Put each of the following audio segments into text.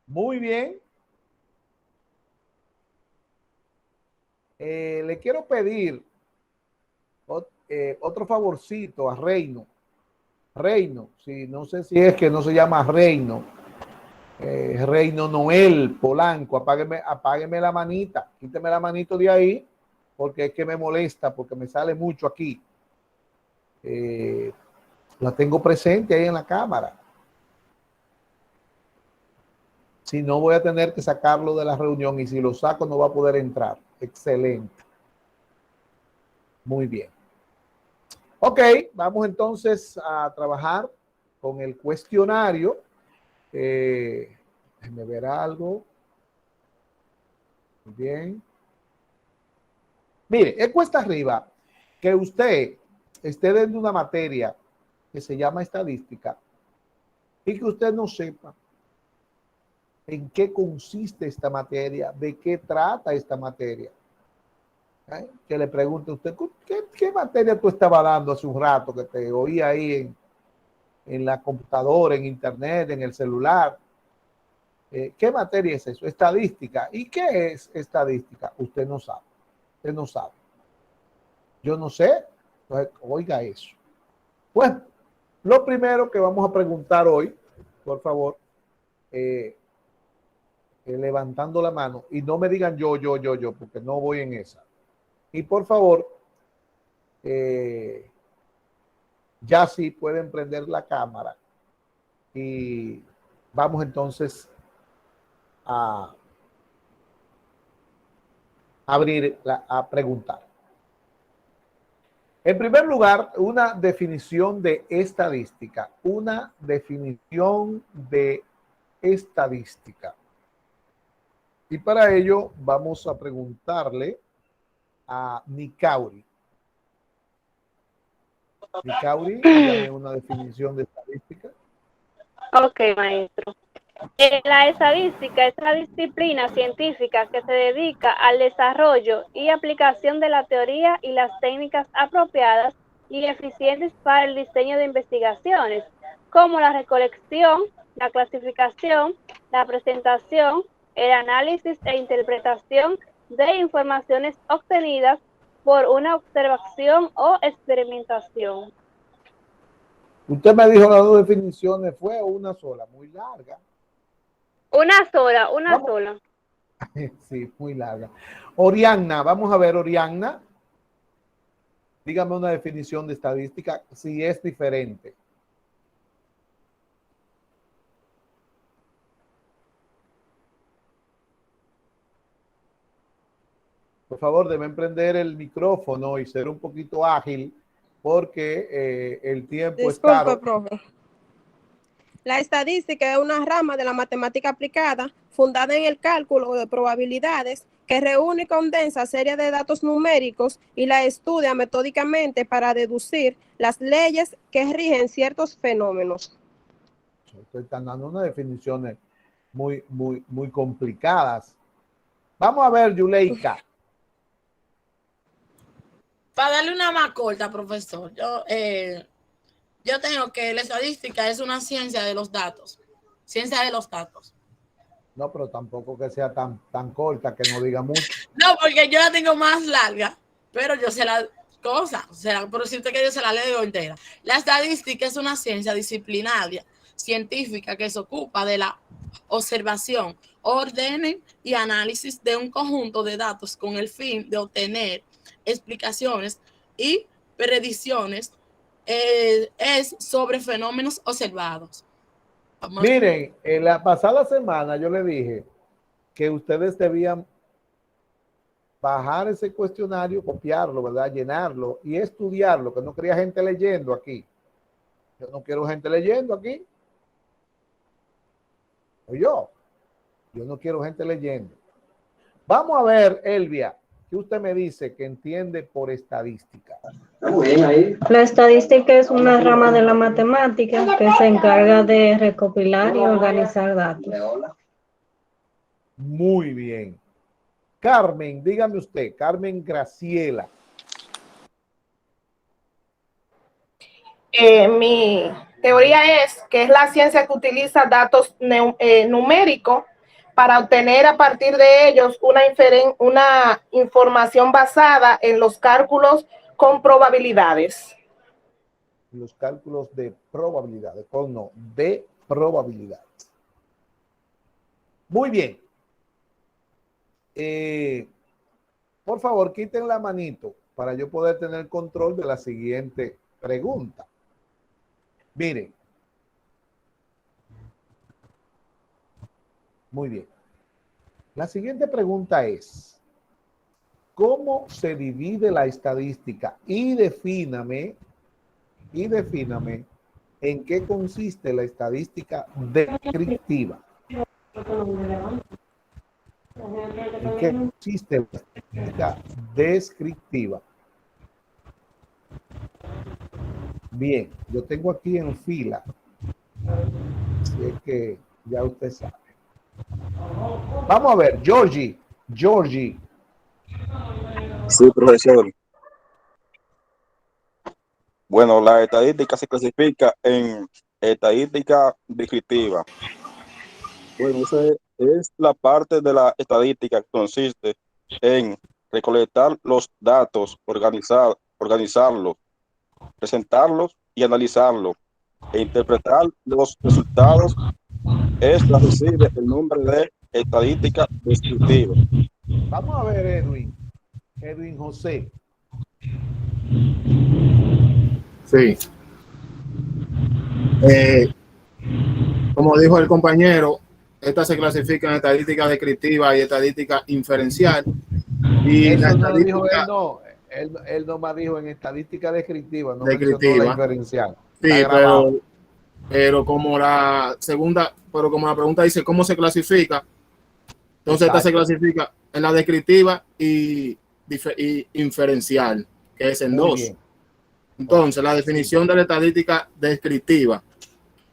Muy bien. Le quiero pedir otro favorcito a Reino. Reino, sí, no sé si es que no se llama Reino. Reino Noel Polanco, apágueme la manita, quíteme la manito de ahí, porque es que me molesta, porque me sale mucho aquí. La tengo presente ahí en la cámara. Si no, voy a tener que sacarlo de la reunión y si lo saco no va a poder entrar. Excelente. Muy bien. Ok, vamos entonces a trabajar con el cuestionario. Déjeme ver algo. Muy bien. Mire, es cuesta arriba que usted esté dentro de una materia que se llama estadística y que usted no sepa en qué consiste esta materia, de qué trata esta materia. Que le pregunte a usted, ¿qué materia tú estabas dando hace un rato que te oí ahí en la computadora, en internet, en el celular? ¿Qué materia es eso? Estadística. ¿Y qué es estadística? Usted no sabe. Usted no sabe. Yo no sé. Entonces, oiga eso. Pues, lo primero que vamos a preguntar hoy, por favor, levantando la mano, y no me digan yo, porque no voy en esa. Y por favor, ya sí pueden prender la cámara y vamos entonces a a preguntar. En primer lugar, una definición de estadística. Una definición de estadística. Y para ello vamos a preguntarle a Nicauri. Nicauri, dígame una definición de estadística. Ok, maestro. La estadística es la disciplina científica que se dedica al desarrollo y aplicación de la teoría y las técnicas apropiadas y eficientes para el diseño de investigaciones, como la recolección, la clasificación, la presentación, el análisis e interpretación de informaciones obtenidas por una observación o experimentación. Usted me dijo las dos definiciones, ¿fue una sola? Muy larga. Una sola, una Vamos. sola. Sí, muy larga. Oriana, vamos a ver, Oriana. Dígame una definición de estadística si es diferente. Por favor, deben prender el micrófono y ser un poquito ágil porque el tiempo es caro. Disculpe, profe. La estadística es una rama de la matemática aplicada fundada en el cálculo de probabilidades que reúne y condensa series de datos numéricos y la estudia metódicamente para deducir las leyes que rigen ciertos fenómenos. Están dando unas definiciones muy complicadas. Vamos a ver, Yuleika. Para darle una más corta, profesor, yo tengo que la estadística es una ciencia de los datos. Ciencia de los datos. No, pero tampoco que sea tan corta, que no diga mucho. No, porque yo la tengo más larga, pero yo sé la cosa, por si usted que yo se la leo entera. La estadística es una ciencia disciplinaria, científica, que se ocupa de la observación, orden y análisis de un conjunto de datos con el fin de obtener explicaciones y predicciones es sobre fenómenos observados. Miren, en la pasada semana yo le dije que ustedes debían bajar ese cuestionario, copiarlo, ¿verdad? Llenarlo y estudiarlo, que no quería gente leyendo aquí. Yo no quiero gente leyendo aquí. Yo no quiero gente leyendo. Vamos a ver, Elvia, ¿qué usted me dice que entiende por estadística? La estadística es una rama de la matemática que se encarga de recopilar y organizar datos. Muy bien. Carmen, dígame usted, Carmen Graciela. Mi teoría es que es la ciencia que utiliza datos numéricos para obtener a partir de ellos una información basada en los cálculos con probabilidades. Los cálculos de probabilidades, o no, de probabilidades. Muy bien. Por favor, quiten la manito para yo poder tener control de la siguiente pregunta. Miren. Muy bien. La siguiente pregunta es, ¿cómo se divide la estadística? Y defíname en qué consiste la estadística descriptiva. ¿En qué consiste la estadística descriptiva? Bien, yo tengo aquí en fila, así es que ya usted sabe. Vamos a ver, Georgie. Sí, profesor. Bueno, la estadística se clasifica en estadística descriptiva. Bueno, esa es la parte de la estadística que consiste en recolectar los datos, organizarlos, presentarlos y analizarlos e interpretar los resultados. Esta recibe el nombre de estadística descriptiva. Vamos a ver, Edwin José. Sí. Como dijo el compañero, esta se clasifica en estadística descriptiva y estadística inferencial. Y eso la no lo dijo él nomás dijo en estadística descriptiva, no mencionó la inferencial. Sí, pero como la pregunta dice cómo se clasifica, entonces esta se clasifica en la descriptiva y inferencial, que es en dos. Bien. Entonces, la definición de la estadística descriptiva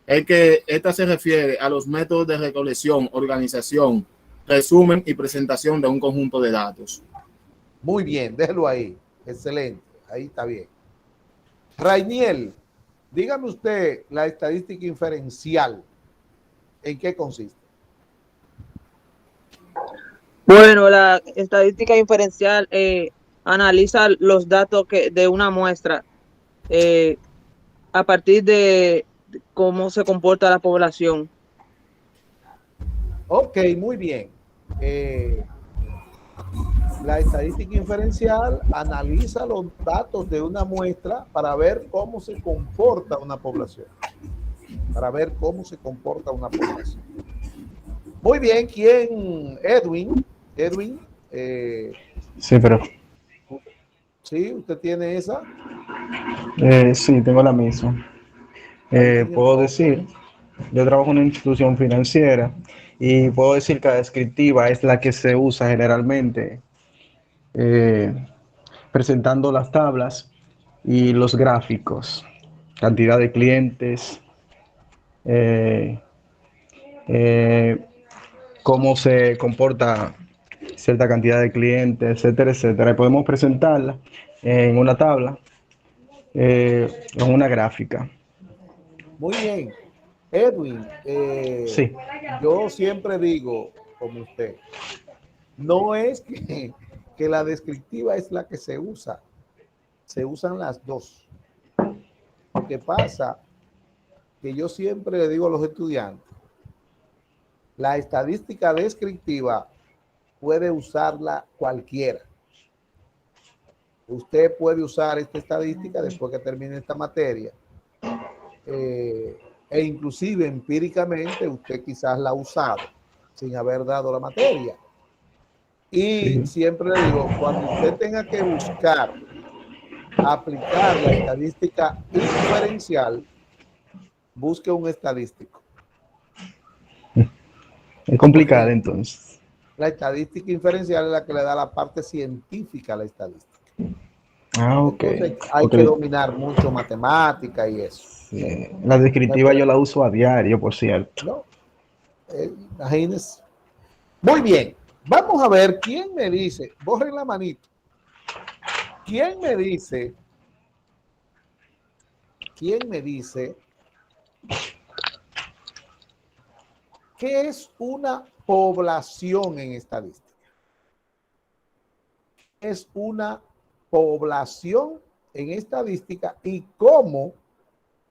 es que esta se refiere a los métodos de recolección, organización, resumen y presentación de un conjunto de datos. Muy bien, déjelo ahí. Excelente, ahí está bien. Rainiel, dígame usted la estadística inferencial, ¿en qué consiste? Bueno, la estadística inferencial analiza los datos de una muestra a partir de cómo se comporta la población. Ok, muy bien. La estadística inferencial analiza los datos de una muestra para ver cómo se comporta una población. Muy bien, ¿quién? Edwin. Sí, pero... ¿Sí? ¿Usted tiene esa? Sí, tengo la misma. Puedo decir, yo trabajo en una institución financiera y puedo decir que la descriptiva es la que se usa generalmente presentando las tablas y los gráficos, cantidad de clientes, cómo se comporta cierta cantidad de clientes, etcétera, etcétera. Y podemos presentarla en una tabla, en una gráfica. Muy bien. Edwin, sí. Yo siempre digo, como usted, no es que la descriptiva es la que se usa. Se usan las dos. Lo que pasa que yo siempre le digo a los estudiantes, la estadística descriptiva puede usarla cualquiera. Usted puede usar esta estadística después que termine esta materia. E inclusive empíricamente usted quizás la ha usado sin haber dado la materia. Y siempre le digo, cuando usted tenga que buscar aplicar la estadística inferencial, busque un estadístico. Es complicada entonces. La estadística inferencial es la que le da la parte científica a la estadística. Ah, ok. Entonces hay que dominar mucho matemática y eso. Sí. La descriptiva yo la uso a diario, por cierto. No, imagínense. Muy bien. Vamos a ver quién me dice. Borren la manito. ¿Quién me dice? ¿Qué es una población en estadística? ¿Qué es una población en estadística y cómo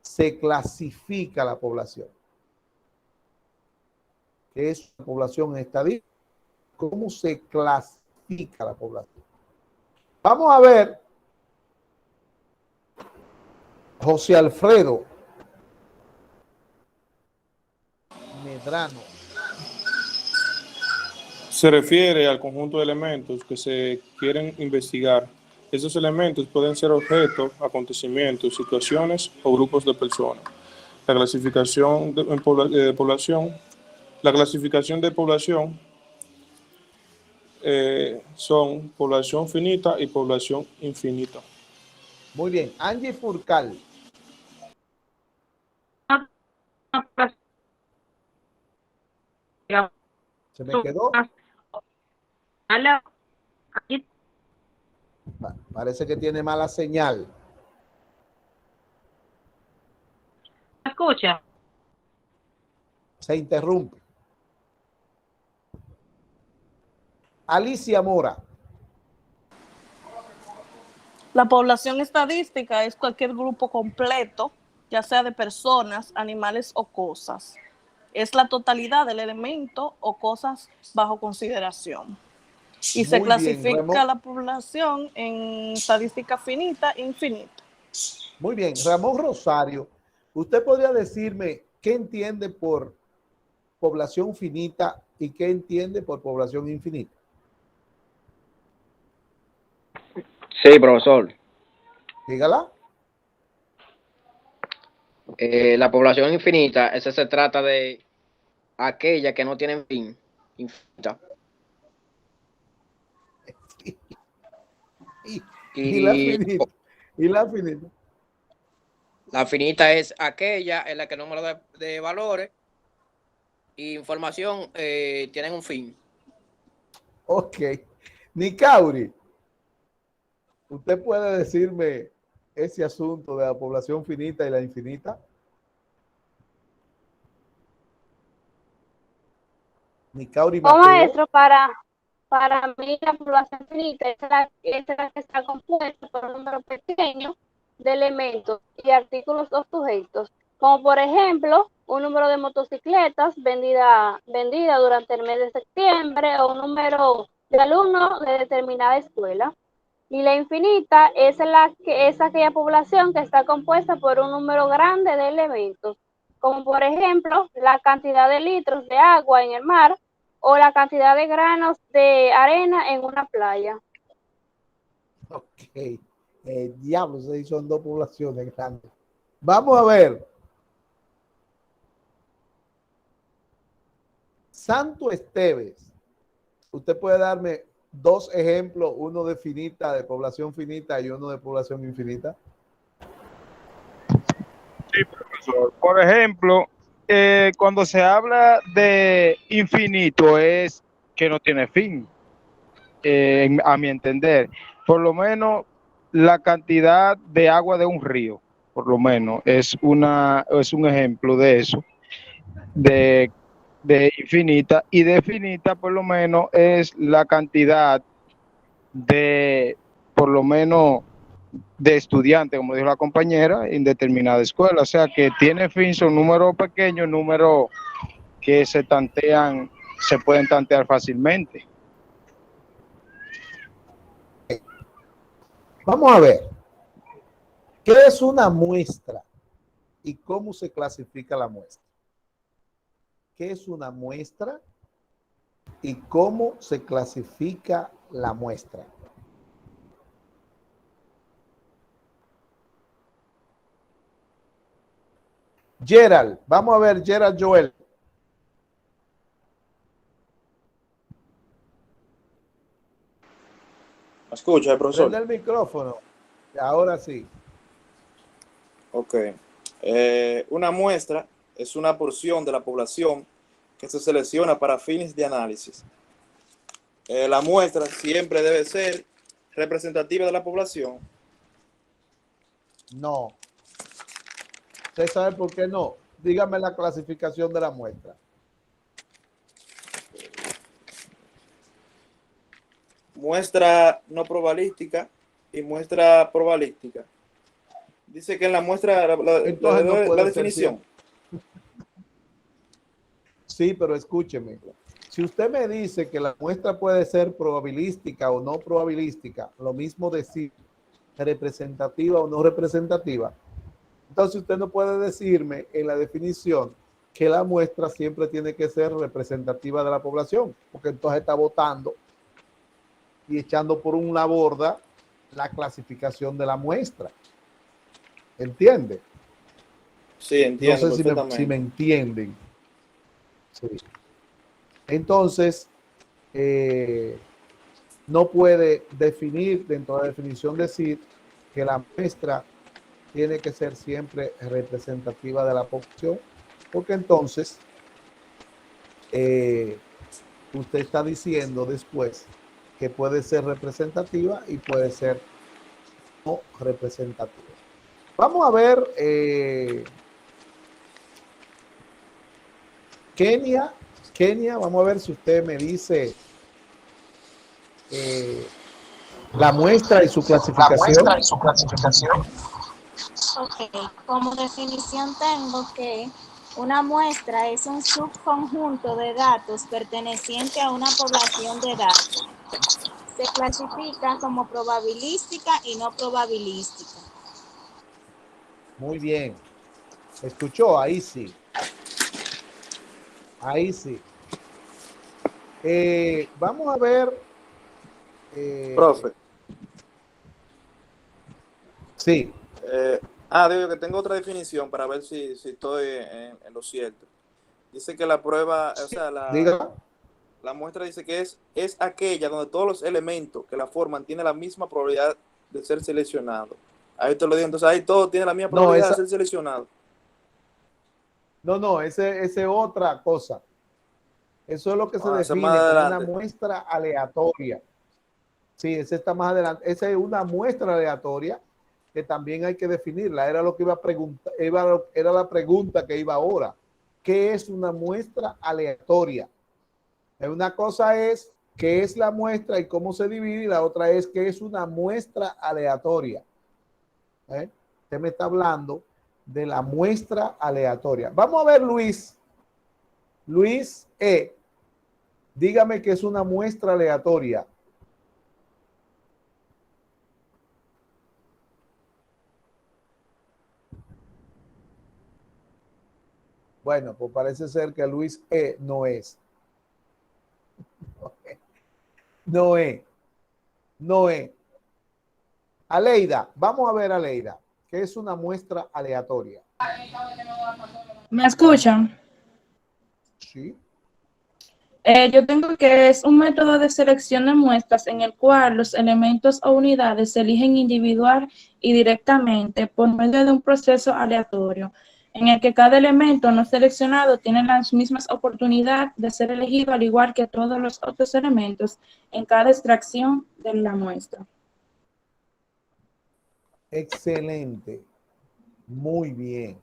se clasifica la población? ¿Qué es una población en estadística? ¿Cómo se clasifica la población? Vamos a ver, José Alfredo Medrano. Se refiere al conjunto de elementos que se quieren investigar. Esos elementos pueden ser objetos, acontecimientos, situaciones o grupos de personas. La clasificación de población, la clasificación de población son población finita y población infinita. Muy bien, Angie Furcal. ¿Se me quedó? Parece que tiene mala señal. ¿Me escucha? Se interrumpe. Alicia Mora. La población estadística es cualquier grupo completo, ya sea de personas, animales o cosas. Es la totalidad del elemento o cosas bajo consideración. Y se clasifica la población en estadística finita e infinita. Muy bien, Ramón Rosario, ¿usted podría decirme qué entiende por población finita y qué entiende por población infinita? Sí, profesor. Dígala. La población infinita, ese se trata de aquella que no tiene fin, infinita. Y la finita. ¿Y la finita? La finita es aquella en la que el número de valores e información tienen un fin. Ok. Nicauri, ¿usted puede decirme ese asunto de la población finita y la infinita? Nicauri Mateo. Maestro, para mí la población finita es la que está compuesta por un número pequeño de elementos y artículos o sujetos, como por ejemplo un número de motocicletas vendida durante el mes de septiembre o un número de alumnos de determinada escuela. Y la infinita es aquella población que está compuesta por un número grande de elementos, como por ejemplo la cantidad de litros de agua en el mar o la cantidad de granos de arena en una playa. Ok. Diablos, ahí son dos poblaciones grandes. Vamos a ver. Santo Esteves. ¿Usted puede darme dos ejemplos, uno de finita, de población finita y uno de población infinita? Sí, profesor. Por ejemplo, cuando se habla de infinito es que no tiene fin, a mi entender. Por lo menos la cantidad de agua de un río, por lo menos, es un ejemplo de eso, de infinita, y de finita por lo menos es la cantidad de, por lo menos, de estudiantes, como dijo la compañera, en determinada escuela. O sea que tiene fin, son números pequeños, números que se pueden tantear fácilmente. Vamos a ver. ¿Qué es una muestra y cómo se clasifica la muestra? ¿Qué es una muestra y cómo se clasifica la muestra? Gerald, vamos a ver, Gerald Joel. ¿Me escucha, profesor? Prende el micrófono. Ahora sí. Ok. Una muestra es una porción de la población que se selecciona para fines de análisis. La muestra siempre debe ser representativa de la población. No. ¿Usted sabe por qué no? Dígame la clasificación de la muestra. muestra no probabilística y muestra probabilística. Dice que en la muestra, Entonces no puede la ser definición. Sí, pero escúcheme. Si usted me dice que la muestra puede ser probabilística o no probabilística, lo mismo decir representativa o no representativa, entonces usted no puede decirme en la definición que la muestra siempre tiene que ser representativa de la población, porque entonces está votando y echando por una borda la clasificación de la muestra. ¿Entiende? Sí, entiendo No sé perfectamente. si me entienden. Sí. Entonces, no puede definir, dentro de la definición, decir que la muestra tiene que ser siempre representativa de la población, porque entonces usted está diciendo después que puede ser representativa y puede ser no representativa. Vamos a ver Kenia, vamos a ver si usted me dice la muestra y su clasificación. Ok, como definición tengo que una muestra es un subconjunto de datos perteneciente a una población de datos. Se clasifica como probabilística y no probabilística. Muy bien. ¿Escuchó? Ahí sí. Ahí sí. Vamos a ver. Profe. Sí. Digo que tengo otra definición para ver si estoy en lo cierto. Dice que la prueba, o sea, la muestra dice que es aquella donde todos los elementos que la forman tienen la misma probabilidad de ser seleccionados. Ahí te lo digo, entonces ahí todo tiene la misma probabilidad de ser seleccionado. No, ese es otra cosa. Eso es lo que se define como una muestra aleatoria. Sí, ese está más adelante. Esa es una muestra aleatoria que también hay que definirla. Era lo que iba a preguntar, era la pregunta que iba ahora. ¿Qué es una muestra aleatoria? Una cosa es qué es la muestra y cómo se divide, y la otra es qué es una muestra aleatoria. Usted me está hablando de la muestra aleatoria. Vamos a ver, Luis. Luis E. Dígame que es una muestra aleatoria. Bueno, pues parece ser que Luis E. no es. No es. No es. Aleida, vamos a ver, Aleida, ¿qué es una muestra aleatoria? ¿Me escuchan? Sí. Yo tengo que es un método de selección de muestras en el cual los elementos o unidades se eligen individual y directamente por medio de un proceso aleatorio, en el que cada elemento no seleccionado tiene las mismas oportunidades de ser elegido, al igual que todos los otros elementos en cada extracción de la muestra. Excelente. Muy bien.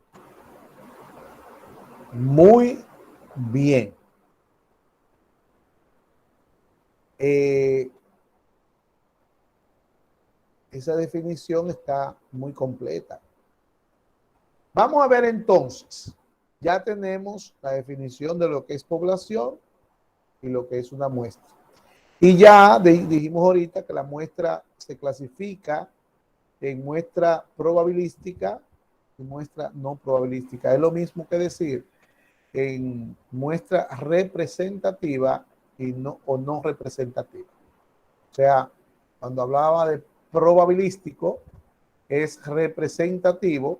Muy bien. Esa definición está muy completa. Vamos a ver entonces. Ya tenemos la definición de lo que es población y lo que es una muestra. Y ya dijimos ahorita que la muestra se clasifica en muestra probabilística y muestra no probabilística. Es lo mismo que decir en muestra representativa y no representativa. O sea, cuando hablaba de probabilístico es representativo.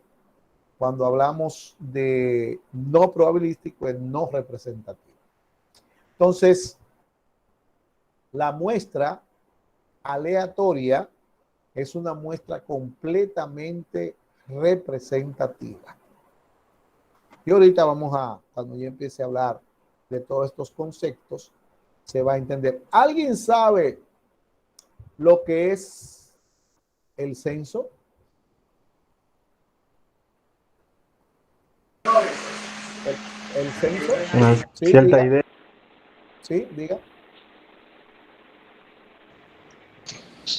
Cuando hablamos de no probabilístico es no representativo. Entonces, la muestra aleatoria es una muestra completamente representativa. Y ahorita cuando yo empiece a hablar de todos estos conceptos, se va a entender. ¿Alguien sabe lo que es el censo? ¿El censo? Una Sí, cierta diga. idea. Sí, diga.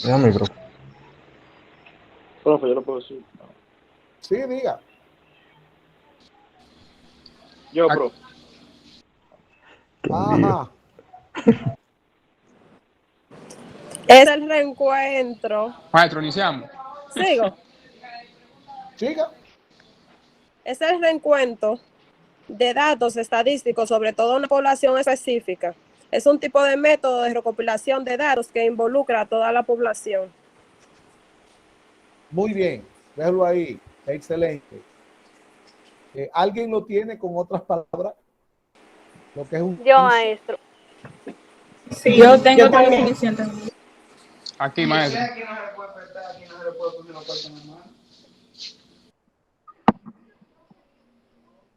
Ya, micro. Profe, yo lo puedo decir. Sí, diga. Yo, profe. Ajá. Es el reencuentro. Maestro, iniciamos. Sigo. Siga. Es el reencuentro de datos estadísticos sobre toda una población específica. Es un tipo de método de recopilación de datos que involucra a toda la población. Muy bien. Déjalo ahí. Excelente. ¿Alguien lo tiene con otras palabras? Lo que es un Yo, maestro. Sí, Yo tengo otra también. definición también. Aquí, maestro.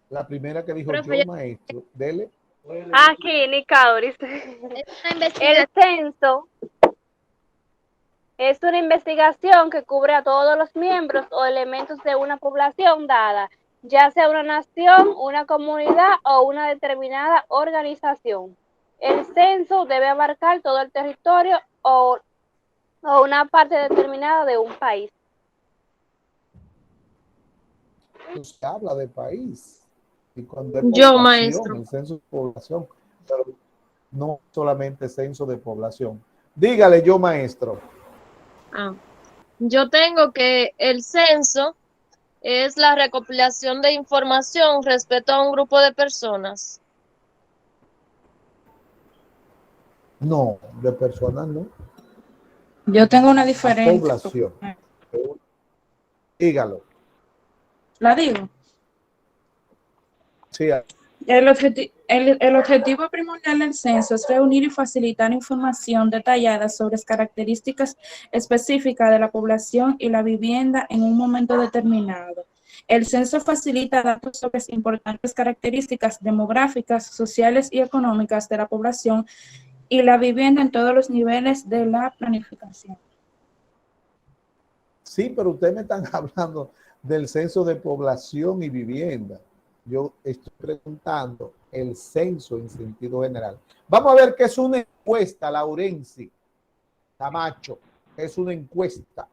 La primera que dijo Profe, yo, maestro. Dele. Aquí, Nicadoris. El censo es una investigación que cubre a todos los miembros o elementos de una población dada, ya sea una nación, una comunidad o una determinada organización. El censo debe abarcar todo el territorio o una parte determinada de un país. Se habla de país. Y cuando es Yo, población, maestro. el censo de población, pero no solamente censo de población. Dígale yo, maestro. Yo tengo que el censo es la recopilación de información respecto a un grupo de personas. No, de personas no. Yo tengo una La diferente. población. Dígalo. ¿La digo? Sí. El objetivo primordial del censo es reunir y facilitar información detallada sobre las características específicas de la población y la vivienda en un momento determinado. El censo facilita datos sobre importantes características demográficas, sociales y económicas de la población y la vivienda en todos los niveles de la planificación. Sí, pero ustedes me están hablando del censo de población y vivienda. Yo estoy preguntando el censo en sentido general. Vamos a ver qué es una encuesta, Laurenci Camacho. Es una encuesta.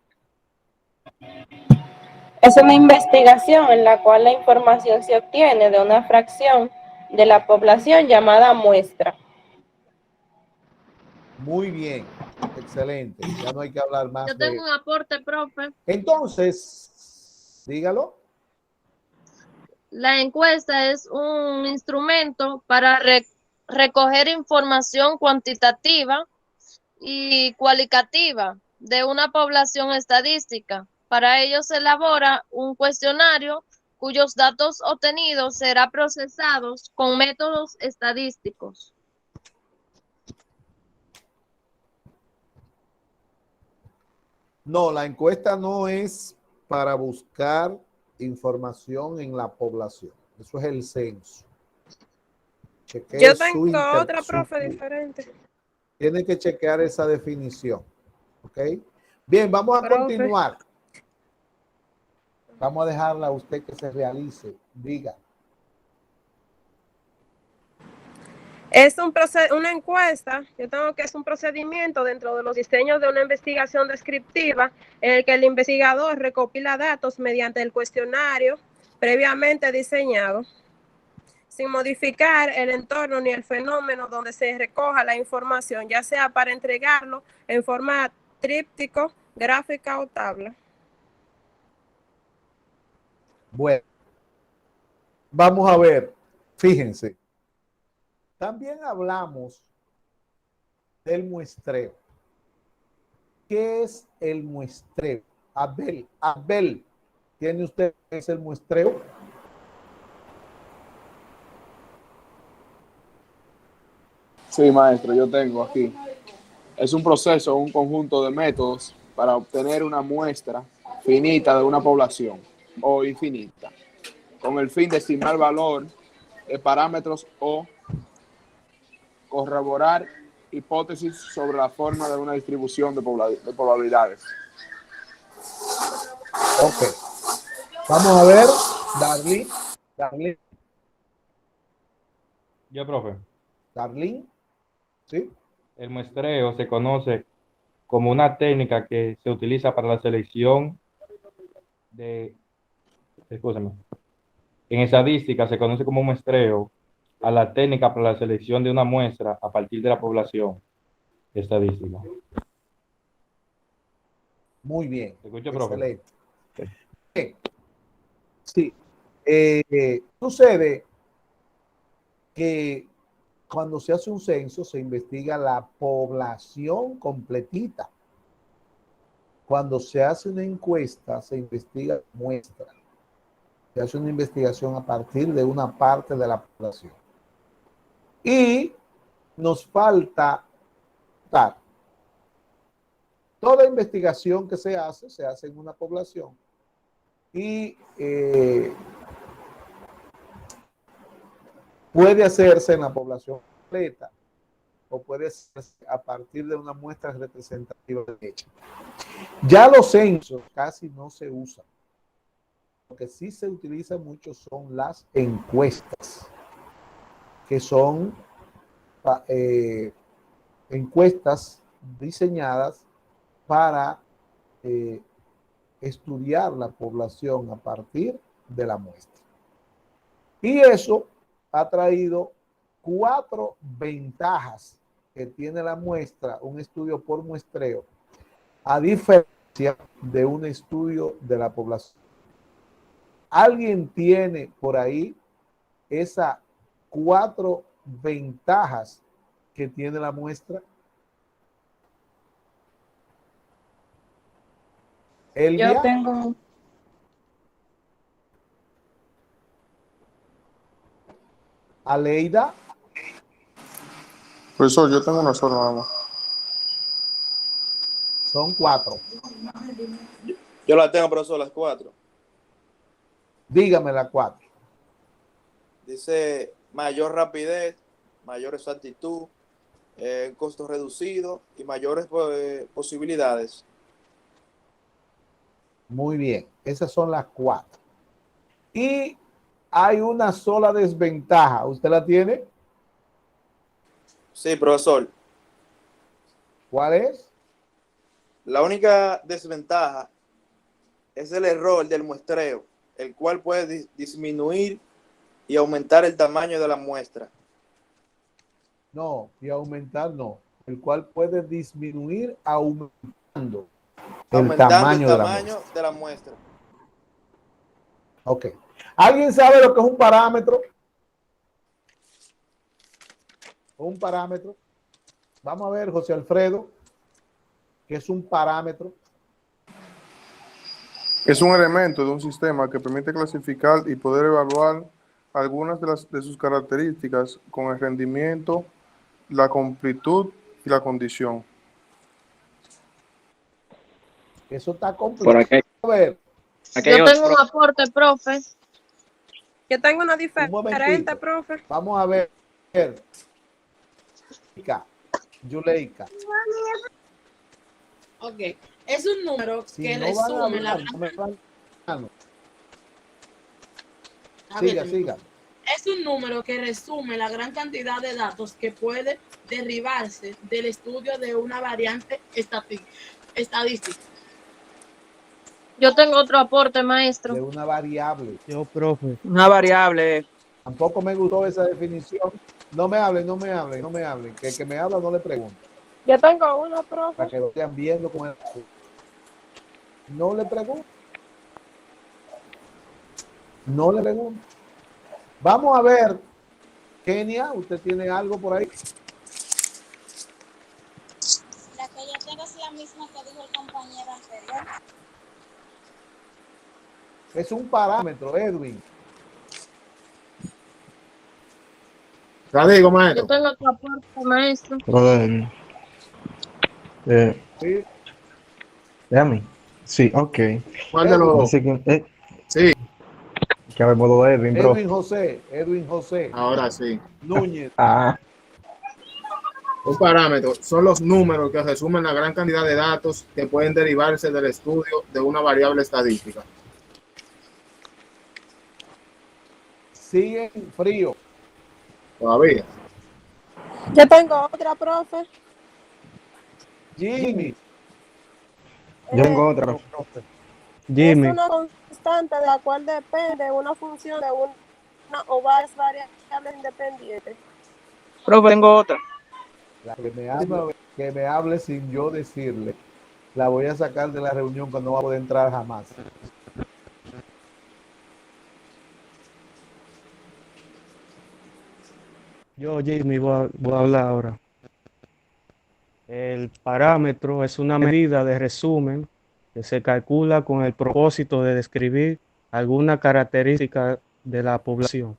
Es una investigación en la cual la información se obtiene de una fracción de la población llamada muestra. Muy bien, excelente. Ya no hay que hablar más Yo tengo un aporte, profe. Entonces, dígalo. La encuesta es un instrumento para recoger información cuantitativa y cualitativa de una población estadística. Para ello se elabora un cuestionario cuyos datos obtenidos serán procesados con métodos estadísticos. No, la encuesta no es para buscar información en la población. Eso es el censo. Chequee Yo su tengo otra, profe, diferente. Tiene que chequear esa definición. ¿Ok? Bien, vamos a continuar. Vamos a dejarla a usted que se realice. Diga. Es una encuesta, yo tengo que es un procedimiento dentro de los diseños de una investigación descriptiva en el que el investigador recopila datos mediante el cuestionario previamente diseñado, sin modificar el entorno ni el fenómeno donde se recoja la información, ya sea para entregarlo en forma tríptico, gráfica o tabla. Bueno, vamos a ver, fíjense. También hablamos del muestreo. ¿Qué es el muestreo? Abel, ¿tiene usted qué es el muestreo? Sí, maestro, yo tengo aquí. Es un proceso, un conjunto de métodos para obtener una muestra finita de una población o infinita, con el fin de estimar valor de parámetros o corroborar hipótesis sobre la forma de una distribución de probabilidades. Ok. Vamos a ver, Darlene. Yo, profe. Darlene. ¿Sí? El muestreo se conoce como una técnica que se utiliza para la selección de, escúchame, en estadística se conoce como muestreo a la técnica para la selección de una muestra a partir de la población estadística. Muy bien. ¿Te escucho, profe? Excelente. Sí. Sucede que cuando se hace un censo se investiga la población completita. Cuando se hace una encuesta se investiga muestra. Se hace una investigación a partir de una parte de la población. Y nos falta toda investigación que se hace en una población y puede hacerse en la población completa o puede hacerse a partir de una muestra representativa de hecho. Ya los censos casi no se usan. Lo que sí se utiliza mucho son las encuestas, que son encuestas diseñadas para estudiar la población a partir de la muestra. Y eso ha traído 4 ventajas que tiene la muestra, un estudio por muestreo, a diferencia de un estudio de la población. ¿Alguien tiene por ahí esas 4 ventajas que tiene la muestra? Elvia. Yo tengo. Aleida. Profesor, yo tengo una sola nada más. Son 4. Yo la tengo, profesor, las 4. Dígame las 4. Dice mayor rapidez, mayor exactitud, costo reducido y mayores posibilidades. Muy bien, esas son las 4. Y hay una sola desventaja. ¿Usted la tiene? Sí, profesor. ¿Cuál es? La única desventaja es el error del muestreo, el cual puede disminuir y aumentar el tamaño de la muestra. No, y aumentar no. El cual puede disminuir aumentando el tamaño de la muestra. Ok. ¿Alguien sabe lo que es un parámetro? Un parámetro. Vamos a ver, José Alfredo, ¿qué es un parámetro? Es un elemento de un sistema que permite clasificar y poder evaluar algunas de sus características con el rendimiento, la completud y la condición. Eso está complicado. A ver. Yo tengo un aporte, profe. Yo tengo una diferente, profe. Vamos a ver. Yuleika. Ok. Es un número que resume la gran... Siga. Es un número que resume la gran cantidad de datos que puede derivarse del estudio de una variante estadística. Yo tengo otro aporte, maestro. De una variable. Yo, profe. Una variable. Tampoco me gustó esa definición. No me hablen. Que el que me habla no le pregunte. Yo tengo uno, profe. Para que lo estén viendo con el... No le pregunto. Vamos a ver, Kenia, ¿usted tiene algo por ahí? La que yo tengo es la misma que dijo el compañero anterior. Es un parámetro, Edwin. La digo, maestro. Yo tengo otro aporte, maestro. Sí. ¿Es a mí? Sí, ok. ¿Cuál de los dos? Sí. Que me modo Edwin, bro. Edwin José. Ahora sí. Núñez. Un parámetro son los números que resumen la gran cantidad de datos que pueden derivarse del estudio de una variable estadística. Siguen frío. Todavía. Yo tengo otra, profe. Jimmy. Yo tengo otra. Es Jimmy, una constante de la cual depende una función de una o varias variables independientes. Profe, tengo otra. La que me hable sin yo decirle, la voy a sacar de la reunión cuando no va a poder entrar jamás. yo, Jimmy, voy a hablar ahora. El parámetro es una medida de resumen que se calcula con el propósito de describir alguna característica de la población.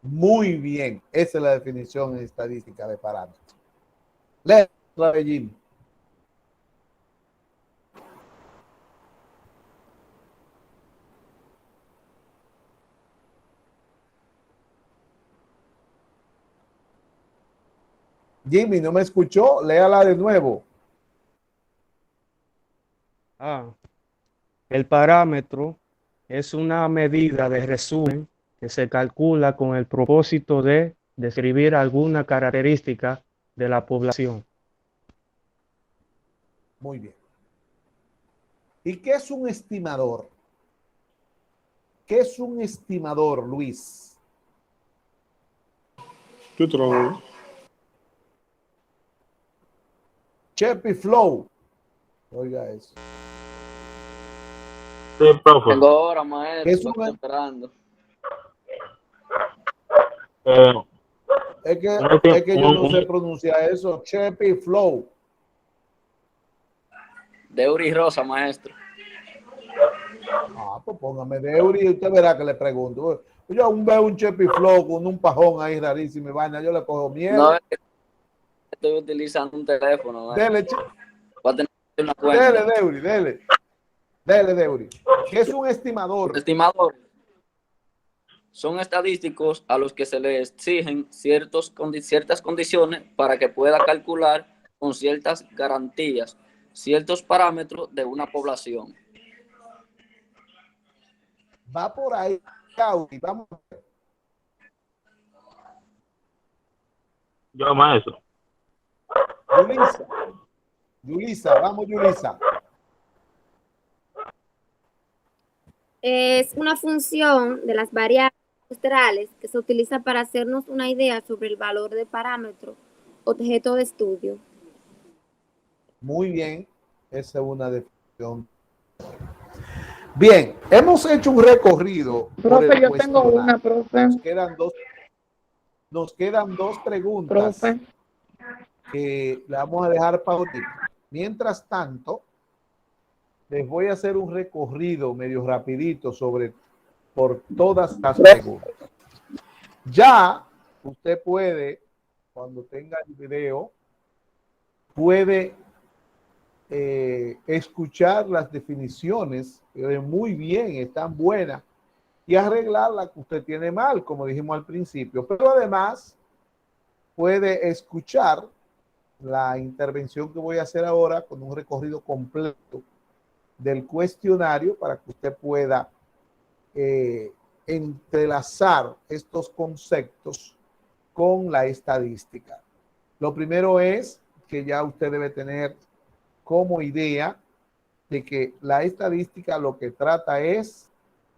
Muy bien, esa es la definición en estadística de parámetro. Lee otra vez, Jimmy. Jimmy, ¿no me escuchó? Léala de nuevo. El parámetro es una medida de resumen que se calcula con el propósito de describir alguna característica de la población. Muy bien. ¿Y qué es un estimador? ¿Qué es un estimador, Luis? Yo trabajo. Chepi Flow. Oiga eso. Sí, profe. Tengo hora, maestro. Es un- Estoy esperando. Es que yo no sé pronunciar eso. Chepi Flow. Deuri Rosa, maestro. Ah, pues póngame de Eury y usted verá que le pregunto. Yo aún veo un Chepi Flow con un pajón ahí rarísimo y vaina, yo le cojo miedo. No, es que estoy utilizando un teléfono, maestro. Dele, Voy a tener una cuenta. dele, Deuri, dele. Dele, Deuri. ¿Qué es un estimador? Estimadores son estadísticos a los que se les exigen ciertas condiciones para que pueda calcular con ciertas garantías ciertos parámetros de una población. Va por ahí, Gaudi. Vamos a ver. Yo, maestro. Yulisa, vamos, Yulisa. Es una función de las variables muestrales que se utiliza para hacernos una idea sobre el valor de parámetro objeto de estudio. Muy bien, esa es una definición. Bien, hemos hecho un recorrido. por Profe, el yo tengo una, cuestionario. profe. Nos quedan dos preguntas Profe. que la vamos a dejar para ahorita. Mientras tanto, les voy a hacer un recorrido medio rapidito por todas las preguntas. Ya usted puede, cuando tenga el video, puede escuchar las definiciones muy bien, están buenas, y arreglar la que usted tiene mal, como dijimos al principio. Pero además puede escuchar la intervención que voy a hacer ahora con un recorrido completo del cuestionario para que usted pueda entrelazar estos conceptos con la estadística. Lo primero es que ya usted debe tener como idea de que la estadística lo que trata es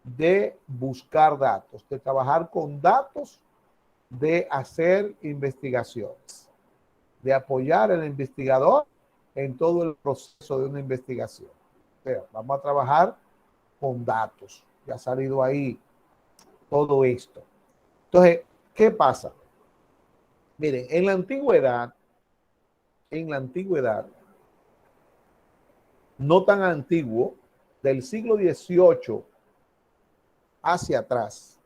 de buscar datos, de trabajar con datos, de hacer investigaciones, de apoyar al investigador en todo el proceso de una investigación. Pero vamos a trabajar con datos. Ya ha salido ahí todo esto. Entonces, ¿qué pasa? Miren, en la antigüedad, no tan antiguo, del siglo XVIII hacia atrás,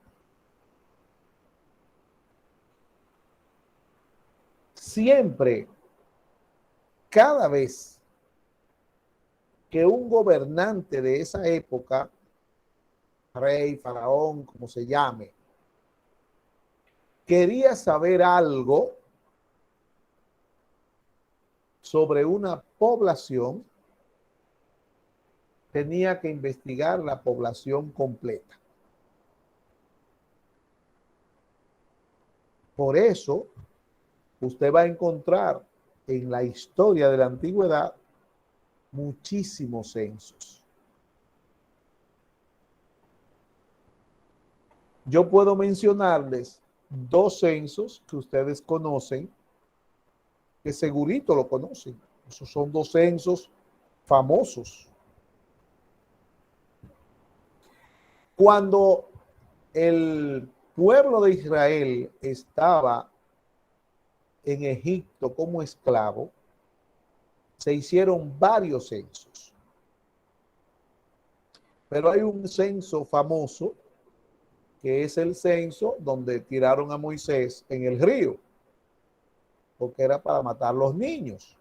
siempre, cada vez que un gobernante de esa época, rey, faraón, como se llame, quería saber algo sobre una población, tenía que investigar la población completa. Por eso, usted va a encontrar en la historia de la antigüedad muchísimos censos. Yo puedo mencionarles 2 censos que ustedes conocen, que segurito lo conocen. Esos son 2 censos famosos. Cuando el pueblo de Israel estaba en Egipto como esclavo, se hicieron varios censos. Pero hay un censo famoso, que es el censo donde tiraron a Moisés en el río, porque era para matar los niños.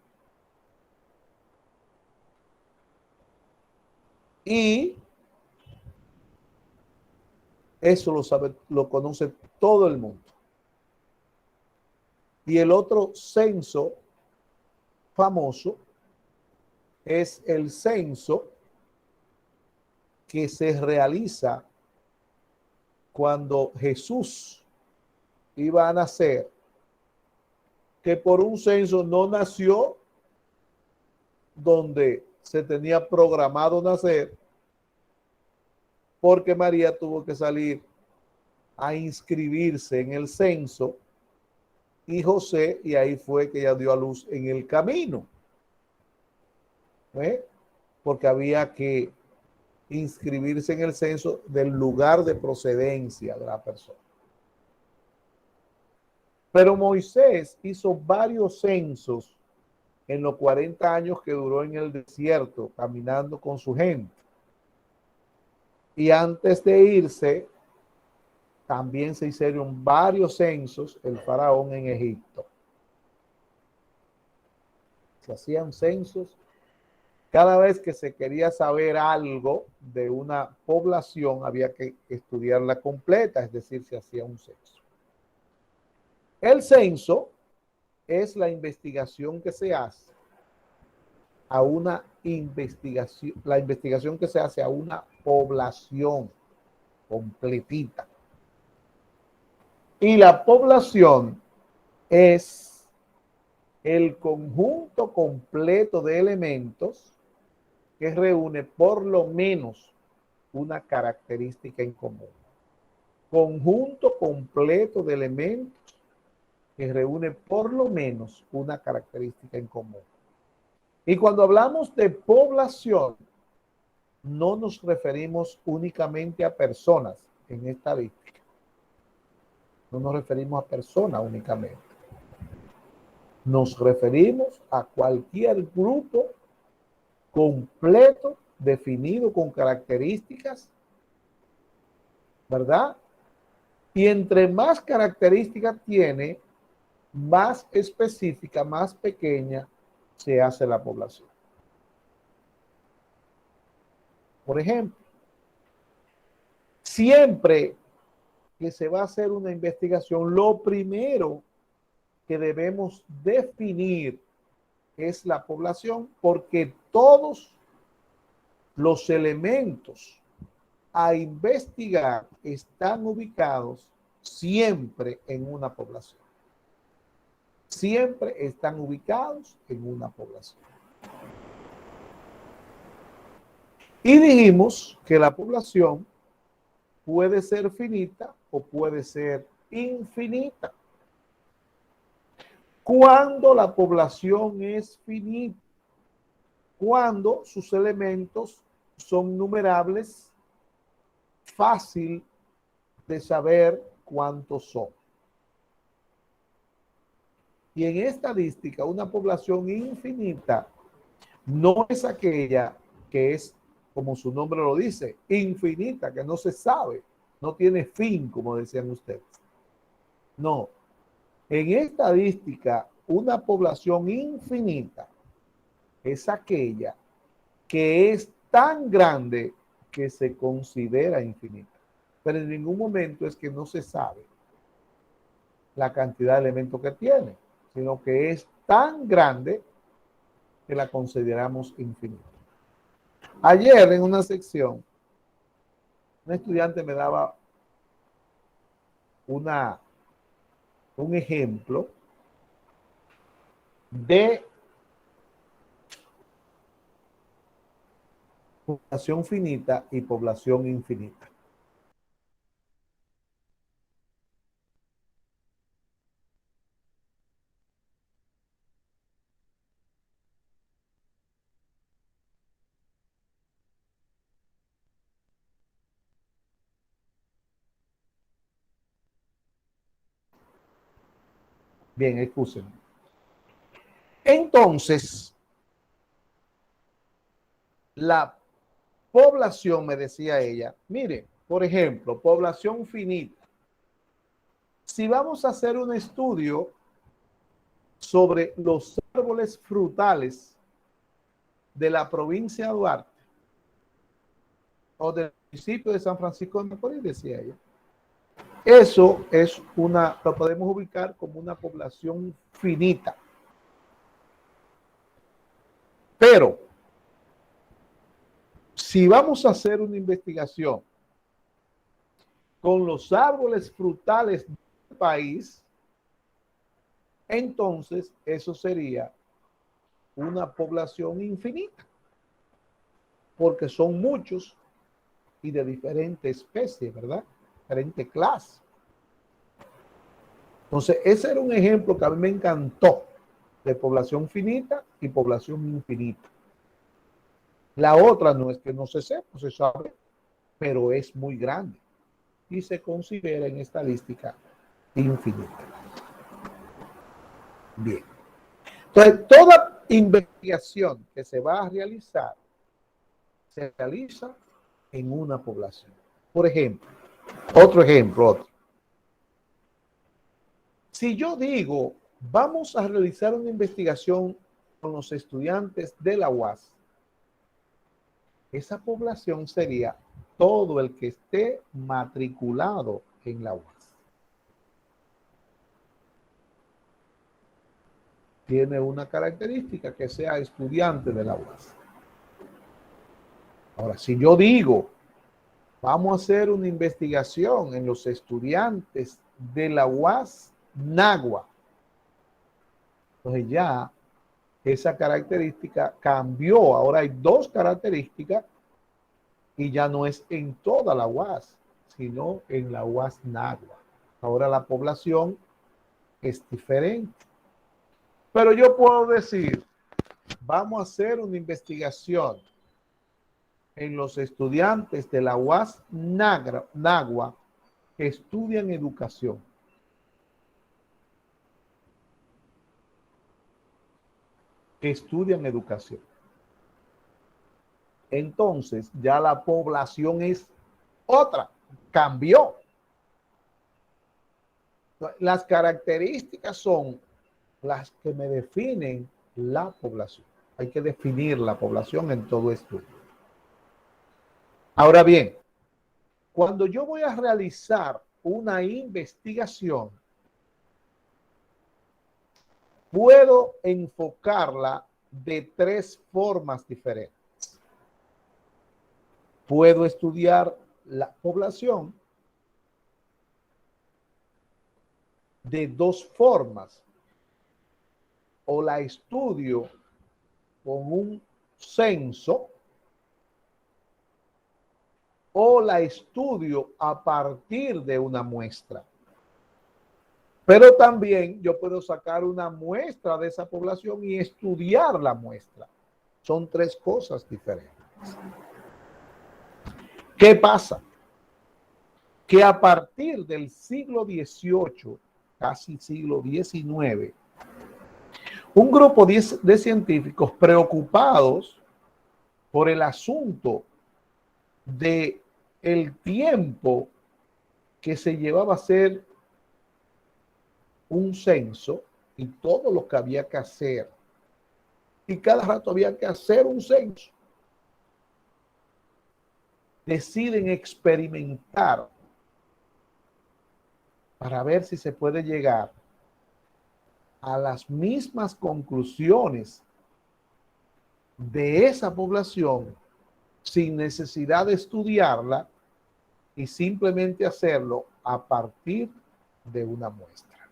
Y eso lo conoce todo el mundo. Y el otro censo famoso es el censo que se realiza cuando Jesús iba a nacer, que por un censo no nació donde se tenía programado nacer, porque María tuvo que salir a inscribirse en el censo y José, y ahí fue que ella dio a luz en el camino. Porque había que inscribirse en el censo del lugar de procedencia de la persona. Pero Moisés hizo varios censos en los 40 años que duró en el desierto, caminando con su gente. Y antes de irse, también se hicieron varios censos el faraón en Egipto. Se hacían censos cada vez que se quería saber algo de una población, había que estudiarla completa, es decir, se hacía un censo. El censo es la investigación que se hace a una investigación, la investigación que se hace a una población completita. Y la población es el conjunto completo de elementos que reúne por lo menos una característica en común. Conjunto completo de elementos que reúne por lo menos una característica en común. Y cuando hablamos de población, no nos referimos únicamente a personas en estadística. No nos referimos a personas únicamente. Nos referimos a cualquier grupo completo, definido con características, ¿verdad? Y entre más características tiene, más específica, más pequeña se hace la población. Por ejemplo, siempre que se va a hacer una investigación, lo primero que debemos definir es la población, porque todos los elementos a investigar están ubicados siempre en una población. Siempre están ubicados en una población. Y dijimos que la población puede ser finita o puede ser infinita. Cuando la población es finita, cuando sus elementos son numerables, fácil de saber cuántos son. Y en estadística, una población infinita no es aquella que es, como su nombre lo dice, infinita, que no se sabe, no tiene fin, como decían ustedes. No. En estadística, una población infinita es aquella que es tan grande que se considera infinita. Pero en ningún momento es que no se sabe la cantidad de elementos que tiene, sino que es tan grande que la consideramos infinita. Ayer en una sección, un estudiante me daba un ejemplo de población finita y población infinita. Bien, excusen. Entonces, la población, me decía ella, mire, por ejemplo, población finita. Si vamos a hacer un estudio sobre los árboles frutales de la provincia de Duarte o del municipio de San Francisco de Macorís, decía ella, eso es lo podemos ubicar como una población finita. Pero si vamos a hacer una investigación con los árboles frutales del país, entonces eso sería una población infinita, porque son muchos y de diferentes especies, ¿verdad? Diferentes clases. Entonces, ese era un ejemplo que a mí me encantó, de población finita y población infinita. La otra no es que no se sepa, se sabe, pero es muy grande y se considera en estadística infinita. Bien. Entonces, toda investigación que se va a realizar se realiza en una población. Por ejemplo, otro. Si yo digo, vamos a realizar una investigación con los estudiantes de la UAS, esa población sería todo el que esté matriculado en la UAS. Tiene una característica que sea estudiante de la UAS. Ahora, si yo digo, vamos a hacer una investigación en los estudiantes de la UAS Nagua, entonces ya esa característica cambió. Ahora hay dos características y ya no es en toda la UAS, sino en la UAS Nagua. Ahora la población es diferente. Pero yo puedo decir, vamos a hacer una investigación en los estudiantes de la UAS Nagua que estudian educación. Entonces, ya la población es otra, cambió. Las características son las que me definen la población. Hay que definir la población en todo esto. Ahora bien, cuando yo voy a realizar una investigación, puedo enfocarla de tres formas diferentes. Puedo estudiar la población de dos formas. O la estudio con un censo, o la estudio a partir de una muestra. Pero también yo puedo sacar una muestra de esa población y estudiar la muestra. Son tres cosas diferentes. ¿Qué pasa? Que a partir del siglo XVIII, casi siglo XIX, un grupo de científicos preocupados por el asunto de el tiempo que se llevaba a hacer un censo y todo lo que había que hacer. Y cada rato había que hacer un censo. Deciden experimentar para ver si se puede llegar a las mismas conclusiones de esa población sin necesidad de estudiarla y simplemente hacerlo a partir de una muestra,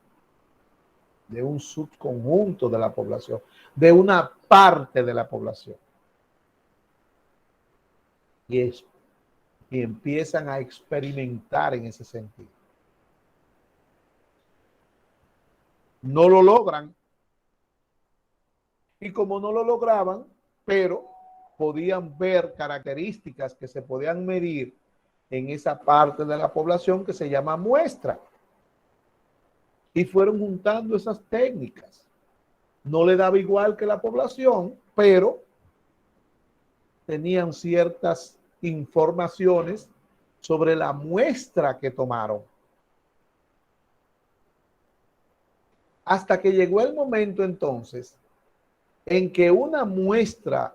de un subconjunto de la población, de una parte de la población. y empiezan a experimentar en ese sentido. No lo logran. Y como no lo lograban, pero podían ver características que se podían medir en esa parte de la población que se llama muestra. Y fueron juntando esas técnicas. No le daba igual que la población, pero tenían ciertas informaciones sobre la muestra que tomaron. Hasta que llegó el momento entonces en que una muestra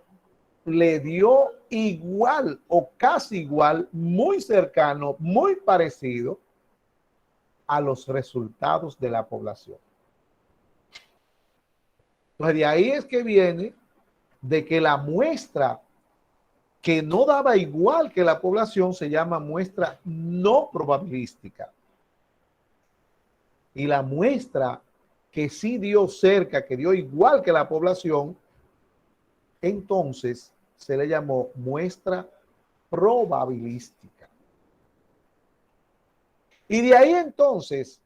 le dio igual o casi igual, muy cercano, muy parecido a los resultados de la población. Entonces de ahí es que viene de que la muestra que no daba igual que la población se llama muestra no probabilística. Y la muestra que sí dio cerca, que dio igual que la población, entonces se le llamó muestra probabilística. Y de ahí entonces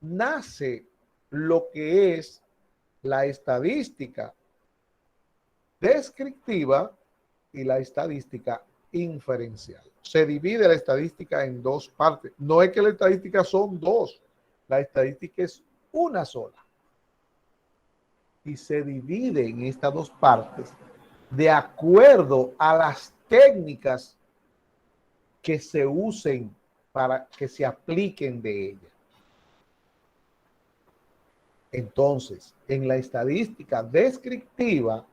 nace lo que es la estadística descriptiva y la estadística inferencial. Se divide la estadística en dos partes. No es que la estadística son dos, la estadística es una sola. Y se divide en estas dos partes de acuerdo a las técnicas que se usen para que se apliquen de ella. Entonces, en la estadística descriptiva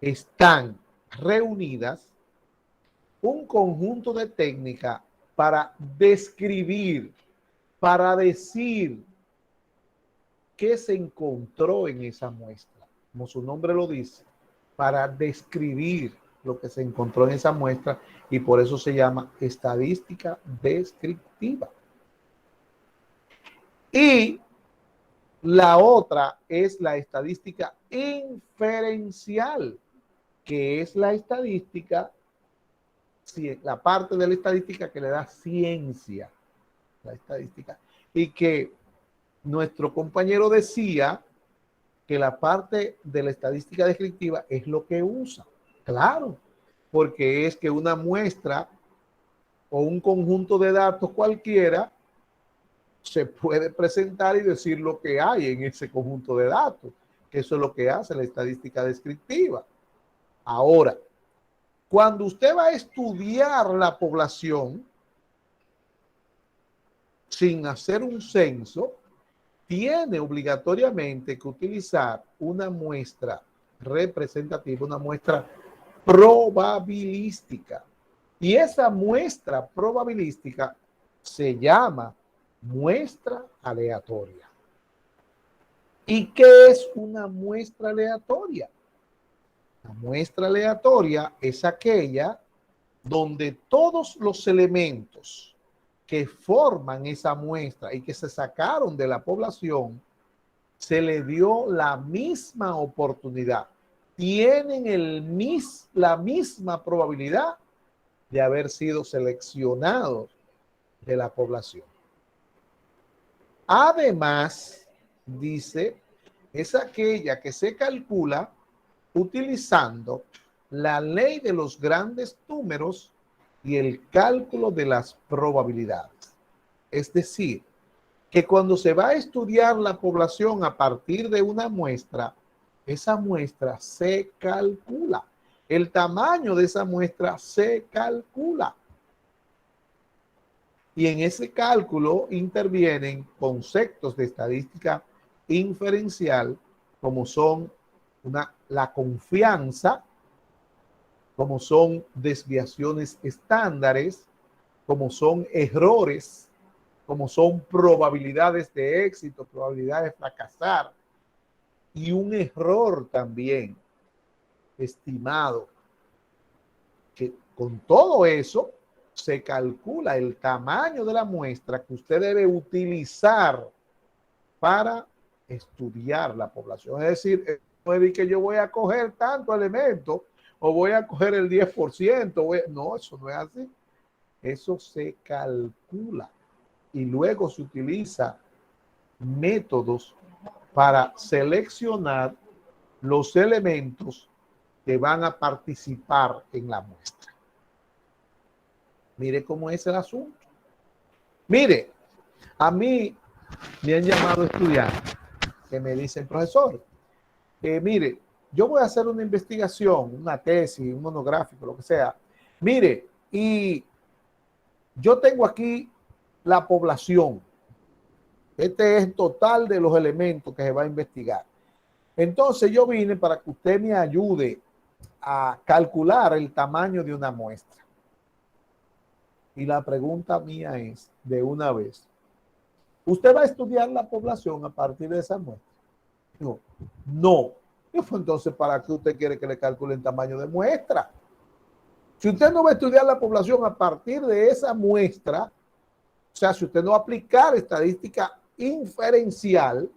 están reunidas un conjunto de técnicas para describir, para decir qué se encontró en esa muestra. Como su nombre lo dice, para describir lo que se encontró en esa muestra, y por eso se llama estadística descriptiva. Y la otra es la estadística inferencial, que es la estadística, la parte de la estadística que le da ciencia, la estadística, y que nuestro compañero decía que la parte de la estadística descriptiva es lo que usa. Claro, porque es que una muestra o un conjunto de datos cualquiera se puede presentar y decir lo que hay en ese conjunto de datos, que eso es lo que hace la estadística descriptiva. Ahora, cuando usted va a estudiar la población sin hacer un censo, tiene obligatoriamente que utilizar una muestra representativa, una muestra probabilística. Y esa muestra probabilística se llama muestra aleatoria. ¿Y qué es una muestra aleatoria? La muestra aleatoria es aquella donde todos los elementos que forman esa muestra y que se sacaron de la población, se le dio la misma oportunidad. Tienen la misma probabilidad de haber sido seleccionados de la población. Además, dice, es aquella que se calcula utilizando la ley de los grandes números y el cálculo de las probabilidades. Es decir, que cuando se va a estudiar la población a partir de una muestra, esa muestra se calcula. El tamaño de esa muestra se calcula. Y en ese cálculo intervienen conceptos de estadística inferencial, como son la confianza, como son desviaciones estándares, como son errores, como son probabilidades de éxito, probabilidades de fracasar, y un error también estimado, que con todo eso se calcula el tamaño de la muestra que usted debe utilizar para estudiar la población. Es decir, no es que yo voy a coger tanto elemento, o voy a coger el 10%. No, eso no es así. Eso se calcula y luego se utiliza métodos para seleccionar los elementos que van a participar en la muestra. Mire cómo es el asunto. Mire, a mí me han llamado estudiantes que me dicen, profesor, mire, yo voy a hacer una investigación, una tesis, un monográfico, lo que sea. Mire, y yo tengo aquí la población. Este es el total de los elementos que se va a investigar. Entonces yo vine para que usted me ayude a calcular el tamaño de una muestra. Y la pregunta mía es, de una vez, ¿usted va a estudiar la población a partir de esa muestra? Digo, no. Entonces, ¿para qué usted quiere que le calcule el tamaño de muestra? Si usted no va a estudiar la población a partir de esa muestra, o sea, si usted no va a aplicar estadística inferencial,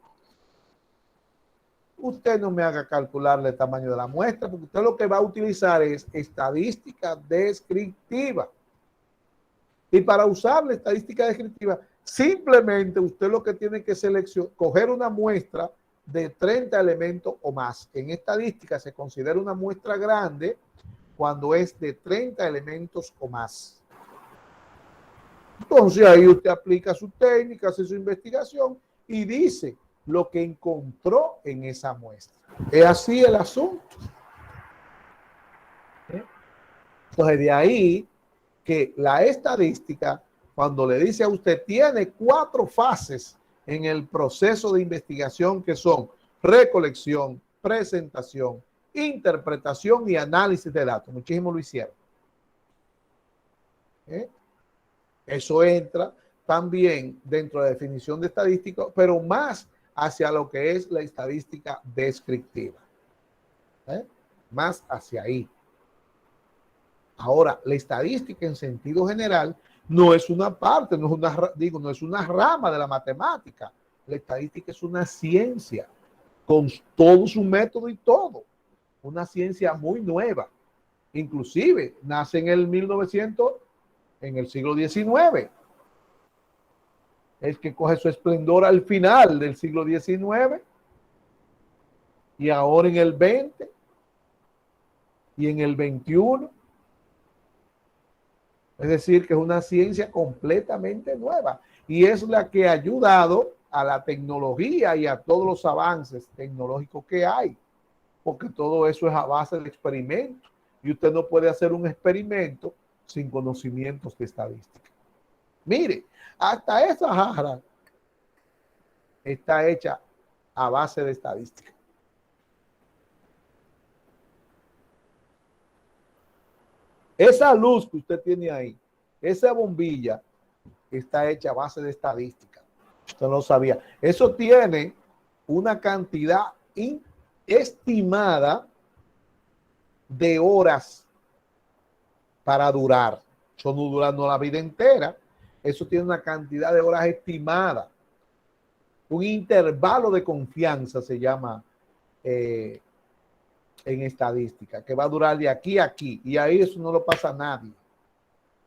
usted no me haga calcularle el tamaño de la muestra, porque usted lo que va a utilizar es estadística descriptiva. Y para usar la estadística descriptiva, simplemente usted lo que tiene que coger una muestra de 30 elementos o más. En estadística se considera una muestra grande cuando es de 30 elementos o más. Entonces ahí usted aplica su técnica, hace su investigación y dice lo que encontró en esa muestra. Es así el asunto. Entonces de ahí que la estadística, cuando le dice a usted, tiene 4 fases en el proceso de investigación que son recolección, presentación, interpretación y análisis de datos. Muchísimos lo hicieron. Eso entra también dentro de la definición de estadística, pero más hacia lo que es la estadística descriptiva. Más hacia ahí. Ahora, la estadística en sentido general no es una parte, no es una rama de la matemática. La estadística es una ciencia con todo su método y todo. Una ciencia muy nueva. Inclusive nace en el 1900, en el siglo XIX. Es que coge su esplendor al final del siglo XIX y ahora en el 20 y en el 21. Es decir, que es una ciencia completamente nueva y es la que ha ayudado a la tecnología y a todos los avances tecnológicos que hay, porque todo eso es a base de experimentos y usted no puede hacer un experimento sin conocimientos de estadística. Mire, hasta esa jarra está hecha a base de estadística. Esa luz que usted tiene ahí, esa bombilla, está hecha a base de estadística. Usted no lo sabía. Eso tiene una cantidad estimada de horas para durar. Eso no durando la vida entera. Eso tiene una cantidad de horas estimada. Un intervalo de confianza se llama en estadística, que va a durar de aquí a aquí, y ahí eso no lo pasa a nadie.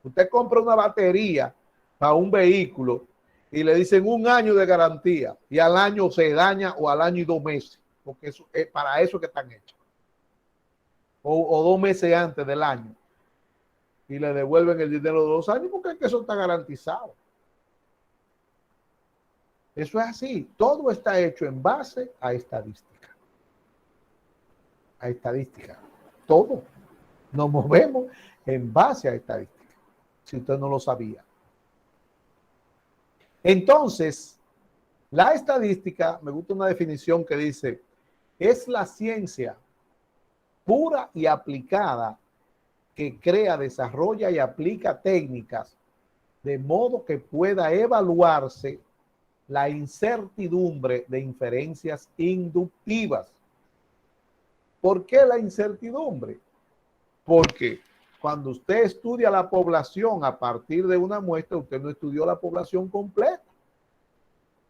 Usted compra una batería para un vehículo y le dicen 1 año de garantía y al año se daña o al año y 2 meses, porque eso es para eso que están hechos. O 2 meses antes del año y le devuelven el dinero de 2 años porque es que eso está garantizado. Eso es así. Todo está hecho en base a estadística. A estadística. Todo. Nos movemos en base a estadística. Si usted no lo sabía. Entonces, la estadística, me gusta una definición que dice, es la ciencia pura y aplicada que crea, desarrolla y aplica técnicas de modo que pueda evaluarse la incertidumbre de inferencias inductivas. ¿Por qué la incertidumbre? Porque cuando usted estudia la población a partir de una muestra, usted no estudió la población completa.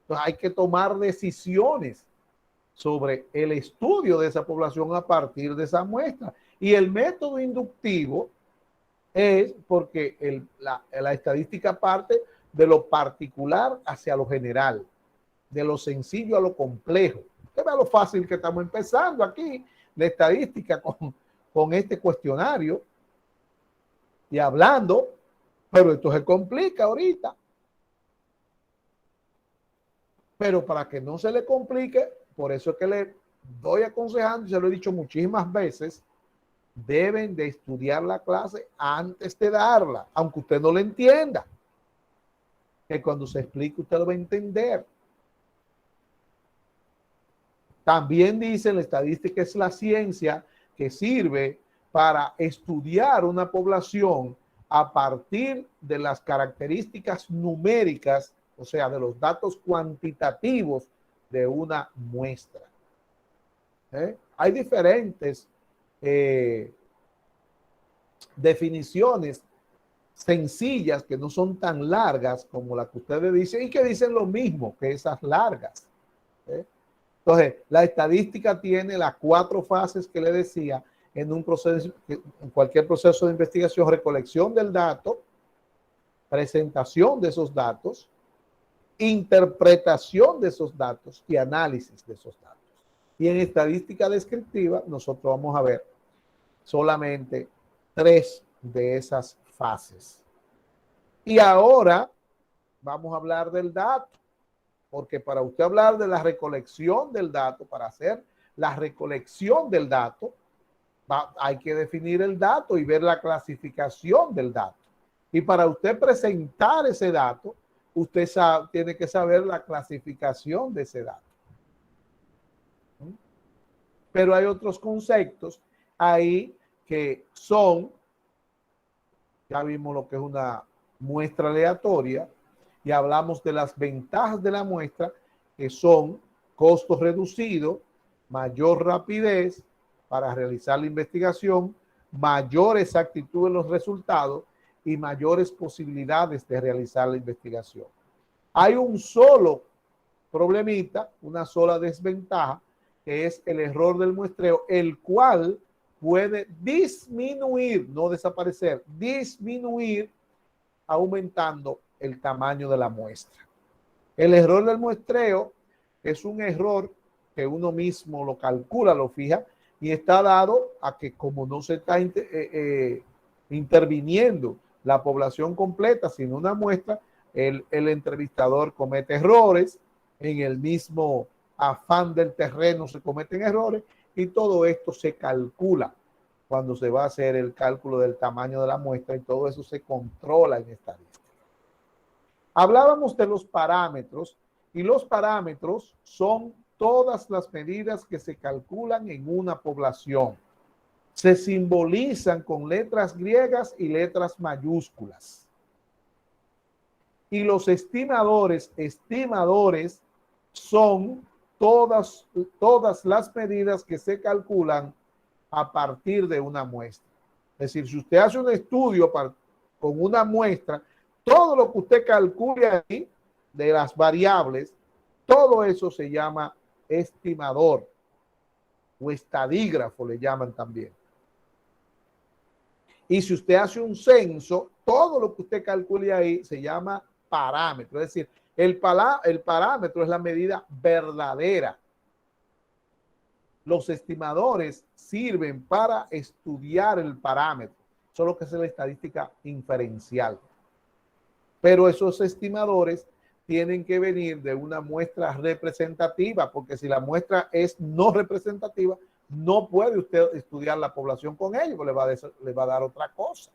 Entonces hay que tomar decisiones sobre el estudio de esa población a partir de esa muestra. Y el método inductivo es porque la estadística parte de lo particular hacia lo general, de lo sencillo a lo complejo. Usted ve lo fácil que estamos empezando aquí, la estadística con este cuestionario y hablando, pero esto se complica ahorita. Pero para que no se le complique, por eso es que le doy aconsejando, y se lo he dicho muchísimas veces, deben de estudiar la clase antes de darla, aunque usted no la entienda. Que cuando se explique usted lo va a entender. También dice la estadística es la ciencia que sirve para estudiar una población a partir de las características numéricas, o sea, de los datos cuantitativos de una muestra. Hay diferentes definiciones sencillas que no son tan largas como la que ustedes dicen y que dicen lo mismo que esas largas. Entonces, la estadística tiene las 4 fases que le decía en un proceso, en cualquier proceso de investigación: recolección del dato, presentación de esos datos, interpretación de esos datos y análisis de esos datos. Y en estadística descriptiva nosotros vamos a ver solamente 3 de esas fases. Y ahora vamos a hablar del dato, porque para usted hablar de la recolección del dato, para hacer la recolección del dato, hay que definir el dato y ver la clasificación del dato. Y para usted presentar ese dato, usted tiene que saber la clasificación de ese dato. Pero hay otros conceptos ahí que son, ya vimos lo que es una muestra aleatoria y hablamos de las ventajas de la muestra, que son costo reducido, mayor rapidez para realizar la investigación, mayor exactitud en los resultados y mayores posibilidades de realizar la investigación. Hay un solo problemita, una sola desventaja, que es el error del muestreo, el cual puede disminuir, no desaparecer, disminuir aumentando el tamaño de la muestra. El error del muestreo es un error que uno mismo lo calcula, lo fija, y está dado a que como no se está interviniendo la población completa, sino una muestra, el entrevistador comete errores, en el mismo afán del terreno se cometen errores, y todo esto se calcula cuando se va a hacer el cálculo del tamaño de la muestra, y todo eso se controla en estadística. Hablábamos de los parámetros, y los parámetros son todas las medidas que se calculan en una población. Se simbolizan con letras griegas y letras mayúsculas. Y los estimadores son todas las medidas que se calculan a partir de una muestra. Es decir, si usted hace un estudio con una muestra, todo lo que usted calcule ahí de las variables, todo eso se llama estimador o estadígrafo, le llaman también. Y si usted hace un censo, todo lo que usted calcule ahí se llama parámetro. Es decir, el parámetro es la medida verdadera. Los estimadores sirven para estudiar el parámetro. Eso es lo que es la estadística inferencial. Pero esos estimadores tienen que venir de una muestra representativa, porque si la muestra es no representativa, no puede usted estudiar la población con ellos, le va a dar otra cosa.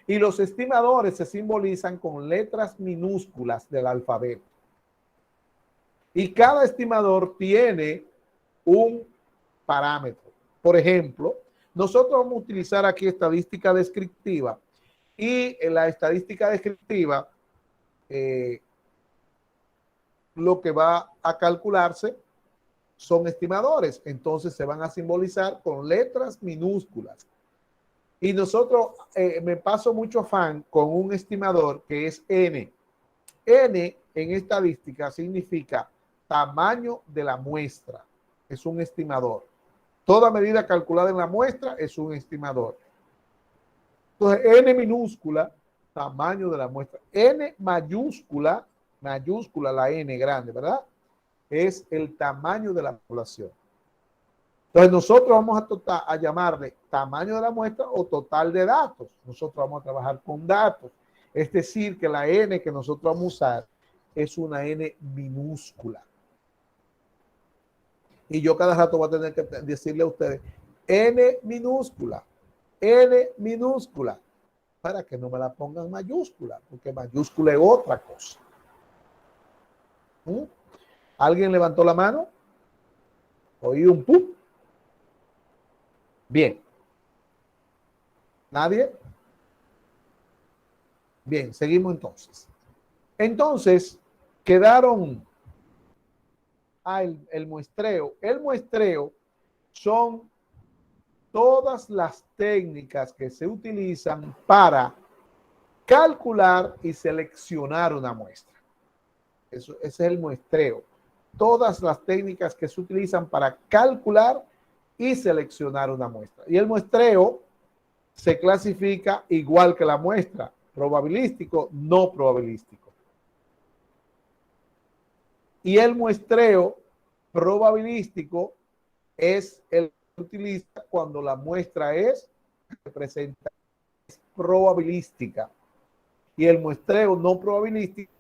Y los estimadores se simbolizan con letras minúsculas del alfabeto. Y cada estimador tiene un parámetro. Por ejemplo, nosotros vamos a utilizar aquí estadística descriptiva. Y en la estadística descriptiva, lo que va a calcularse son estimadores. Entonces se van a simbolizar con letras minúsculas. Y nosotros, me paso mucho afán con un estimador que es N. N en estadística significa tamaño de la muestra. Es un estimador. Toda medida calculada en la muestra es un estimador. Entonces, n minúscula, tamaño de la muestra. N mayúscula, la n grande, ¿verdad? Es el tamaño de la población. Entonces, nosotros vamos a llamarle tamaño de la muestra o total de datos. Nosotros vamos a trabajar con datos. Es decir, que la n que nosotros vamos a usar es una n minúscula. Y yo cada rato voy a tener que decirle a ustedes n minúscula, para que no me la pongan mayúscula, porque mayúscula es otra cosa. ¿Alguien levantó la mano? Oí un pum. Bien. ¿Nadie? Bien, seguimos entonces. Entonces, quedaron el muestreo. El muestreo son todas las técnicas que se utilizan para calcular y seleccionar una muestra. Ese es el muestreo. Todas las técnicas que se utilizan para calcular y seleccionar una muestra. Y el muestreo se clasifica igual que la muestra, probabilístico, no probabilístico. Y el muestreo probabilístico es el que se utiliza cuando la muestra es probabilística. Y el muestreo no probabilístico,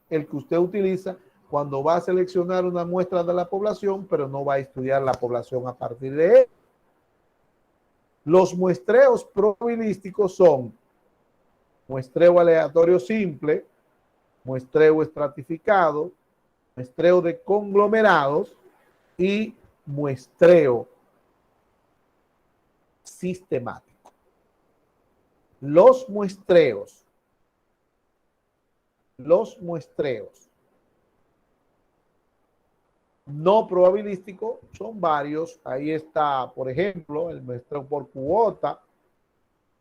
el que usted utiliza cuando va a seleccionar una muestra de la población, pero no va a estudiar la población a partir de él. Los muestreos probabilísticos son muestreo aleatorio simple, muestreo estratificado, muestreo de conglomerados y muestreo sistemático. Los muestreos no probabilísticos son varios. Ahí está, por ejemplo, el muestreo por cuota,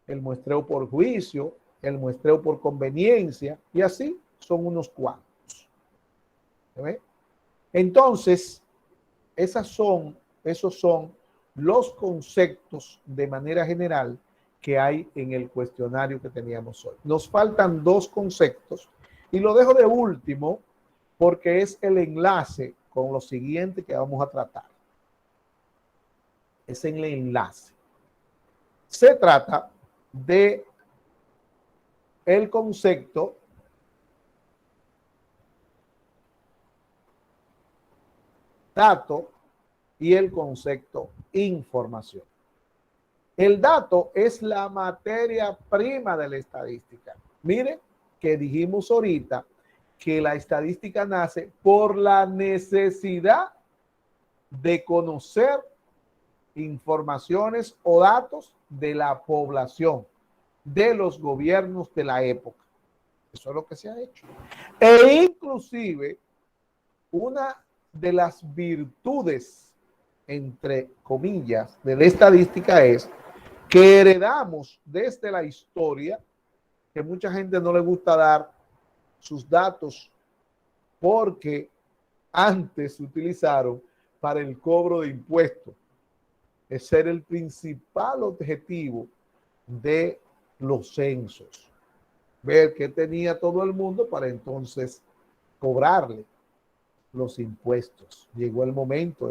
el muestreo por juicio, el muestreo por conveniencia, y así son unos cuantos. ¿Ve? Entonces, esos son los conceptos de manera general que hay en el cuestionario que teníamos hoy. Nos faltan dos conceptos y lo dejo de último porque es el enlace con lo siguiente que vamos a tratar. Es en el enlace. Se trata de el concepto dato y el concepto información. El dato es la materia prima de la estadística. Mire que dijimos ahorita que la estadística nace por la necesidad de conocer informaciones o datos de la población, de los gobiernos de la época. Eso es lo que se ha hecho. E inclusive, una de las virtudes, entre comillas, de la estadística es que heredamos desde la historia, que mucha gente no le gusta dar sus datos porque antes se utilizaron para el cobro de impuestos. Ese era el principal objetivo de los censos. Ver qué tenía todo el mundo para entonces cobrarle los impuestos. Llegó el momento,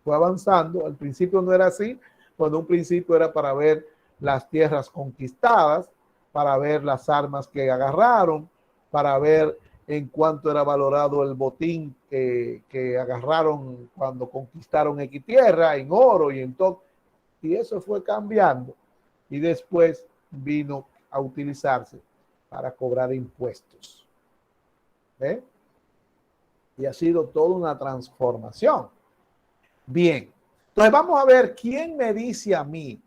fue avanzando. Al principio no era así. Cuando un principio era para ver las tierras conquistadas, para ver las armas que agarraron, para ver en cuánto era valorado el botín que agarraron cuando conquistaron X tierra, en oro y en todo. Y eso fue cambiando. Y después vino a utilizarse para cobrar impuestos. ¿Eh? Y ha sido toda una transformación. Bien. Entonces vamos a ver quién me dice a mí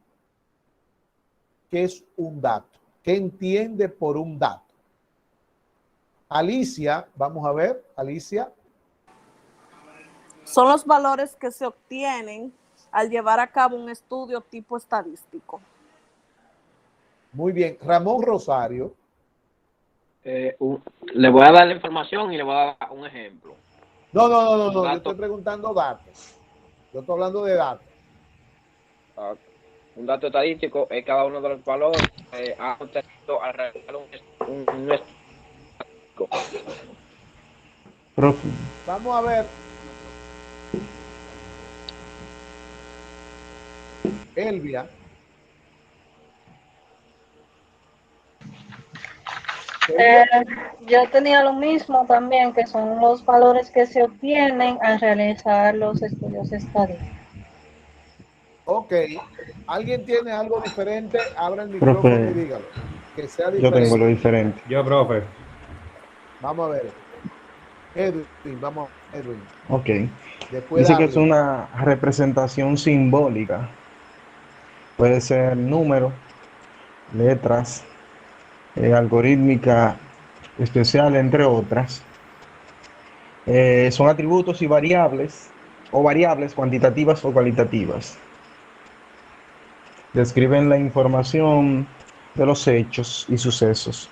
qué es un dato. ¿Qué entiende por un dato? Alicia, vamos a ver, Alicia. Son los valores que se obtienen al llevar a cabo un estudio tipo estadístico. Muy bien. Ramón Rosario. Le voy a dar la información y le voy a dar un ejemplo. No. Yo estoy preguntando datos. Yo estoy hablando de datos. Ah, un dato estadístico es cada uno de los valores ha obtenido al realizar un estadístico. Profe, Vamos a ver. Elvia. Yo tenía lo mismo también, que son los valores que se obtienen al realizar los estudios estadísticos. Ok. ¿Alguien tiene algo diferente? Abra el micrófono y profe, dígalo. Que sea yo tengo lo diferente. diferente. Yo, profe. Vamos a ver. Edwin, vamos, Edwin. Ok. Después Dice que es Darling. una representación simbólica. Puede ser número, letras, algorítmica especial, entre otras. Son atributos y variables, o variables cuantitativas o cualitativas. Describen la información de los hechos y sucesos.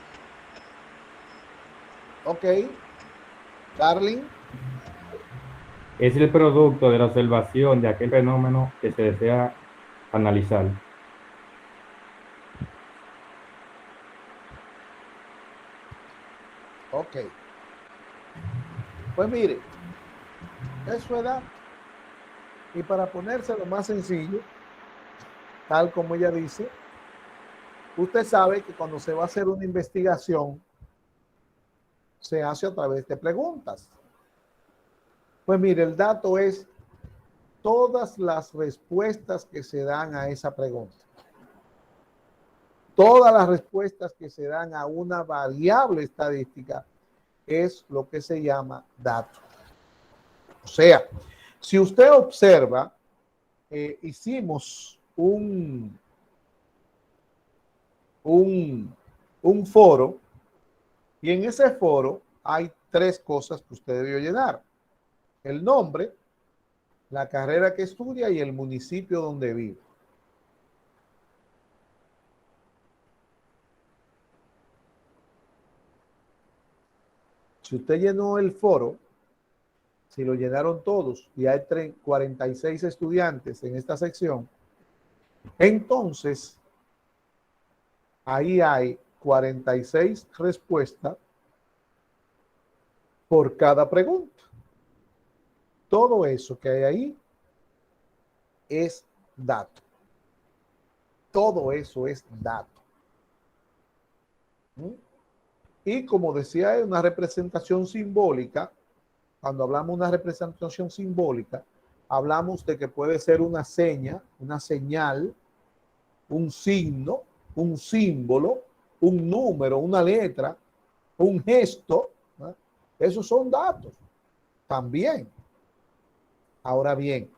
Ok. Darling. Es el producto de la observación de aquel fenómeno que se desea analizar. Ok. Pues mire, eso es dato. Y para ponérselo más sencillo, tal como ella dice, usted sabe que cuando se va a hacer una investigación, se hace a través de preguntas. Pues mire, el dato es todas las respuestas que se dan a esa pregunta. Todas las respuestas que se dan a una variable estadística es lo que se llama dato. O sea, si usted observa, hicimos un foro y en ese foro hay 3 cosas que usted debió llenar. El nombre, la carrera que estudia y el municipio donde vive. Si usted llenó el foro, si lo llenaron todos y hay 46 estudiantes en esta sección, entonces ahí hay 46 respuestas por cada pregunta. Todo eso que hay ahí es dato. Todo eso es dato. Y como decía, es una representación simbólica. Cuando hablamos de una representación simbólica, hablamos de que puede ser una seña, una señal, un signo, un símbolo, un número, una letra, un gesto. ¿No? Esos son datos también. Ahora bien,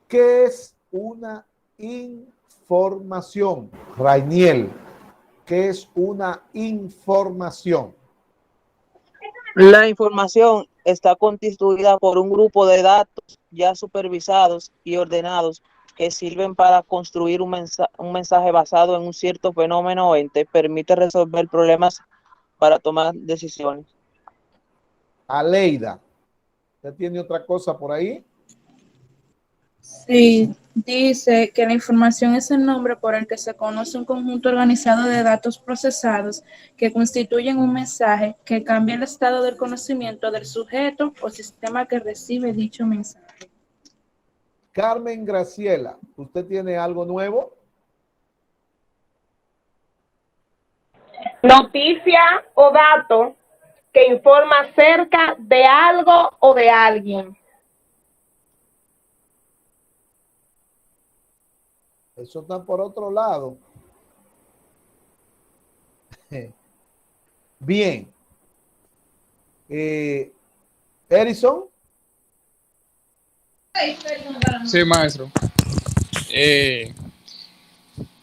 ¿qué es una información? Rainiel, ¿qué es una información? La información está constituida por un grupo de datos ya supervisados y ordenados que sirven para construir un mensaje basado en un cierto fenómeno o ente, permite resolver problemas para tomar decisiones. Aleida, ¿usted tiene otra cosa por ahí? Sí, dice que la información es el nombre por el que se conoce un conjunto organizado de datos procesados que constituyen un mensaje que cambia el estado del conocimiento del sujeto o sistema que recibe dicho mensaje. Carmen Graciela, ¿usted tiene algo nuevo? Noticia o dato que informa acerca de algo o de alguien. Eso está por otro lado. Bien. Edison. Sí, maestro.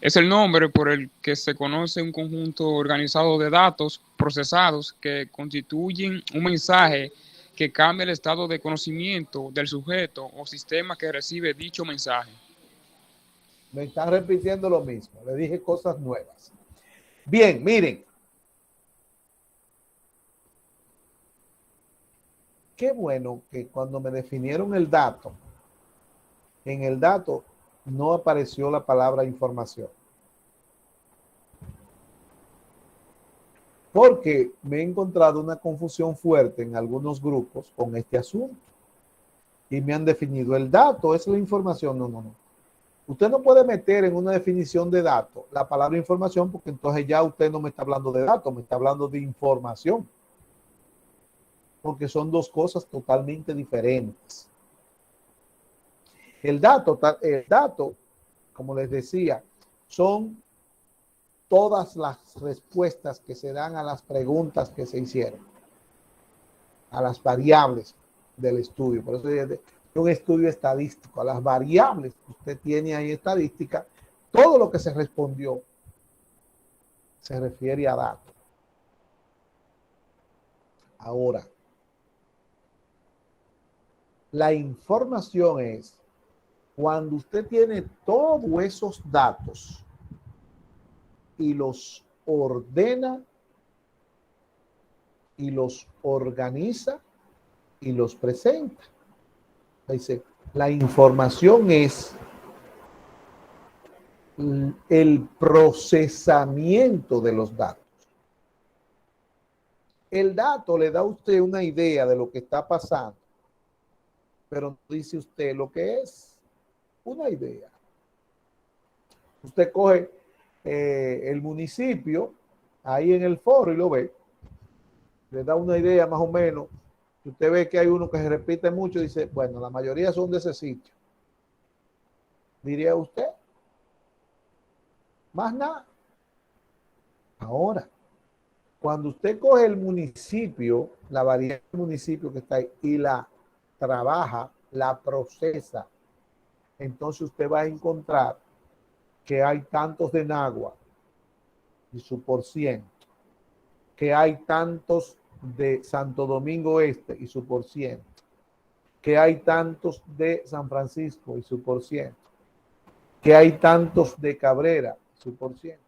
Es el nombre por el que se conoce un conjunto organizado de datos procesados que constituyen un mensaje que cambia el estado de conocimiento del sujeto o sistema que recibe dicho mensaje. Me está repitiendo lo mismo. Le dije cosas nuevas. Bien, miren. Qué bueno que cuando me definieron el dato, en el dato no apareció la palabra información. Porque me he encontrado una confusión fuerte en algunos grupos con este asunto. Y me han definido el dato, es la información. No, no, no. Usted no puede meter en una definición de dato la palabra información, porque entonces ya usted no me está hablando de datos, me está hablando de información. Porque son dos cosas totalmente diferentes. El dato, como les decía, son todas las respuestas que se dan a las preguntas que se hicieron, a las variables del estudio. Por eso es un estudio estadístico, a las variables que usted tiene ahí estadística, todo lo que se respondió se refiere a datos. Ahora, la información es cuando usted tiene todos esos datos y los ordena y los organiza y los presenta. Dice, la información es el procesamiento de los datos. El dato le da a usted una idea de lo que está pasando, pero no dice usted lo que es una idea. Usted coge el municipio ahí en el foro y lo ve, le da una idea más o menos. Usted ve que hay uno que se repite mucho y dice, bueno, la mayoría son de ese sitio. ¿Diría usted? Más nada. Ahora, cuando usted coge el municipio, la variable del municipio que está ahí, y la trabaja, la procesa, entonces usted va a encontrar que hay tantos de Nagua y su %, que hay tantos de Santo Domingo Este y su %, que hay tantos de San Francisco y su %, que hay tantos de Cabrera y su %.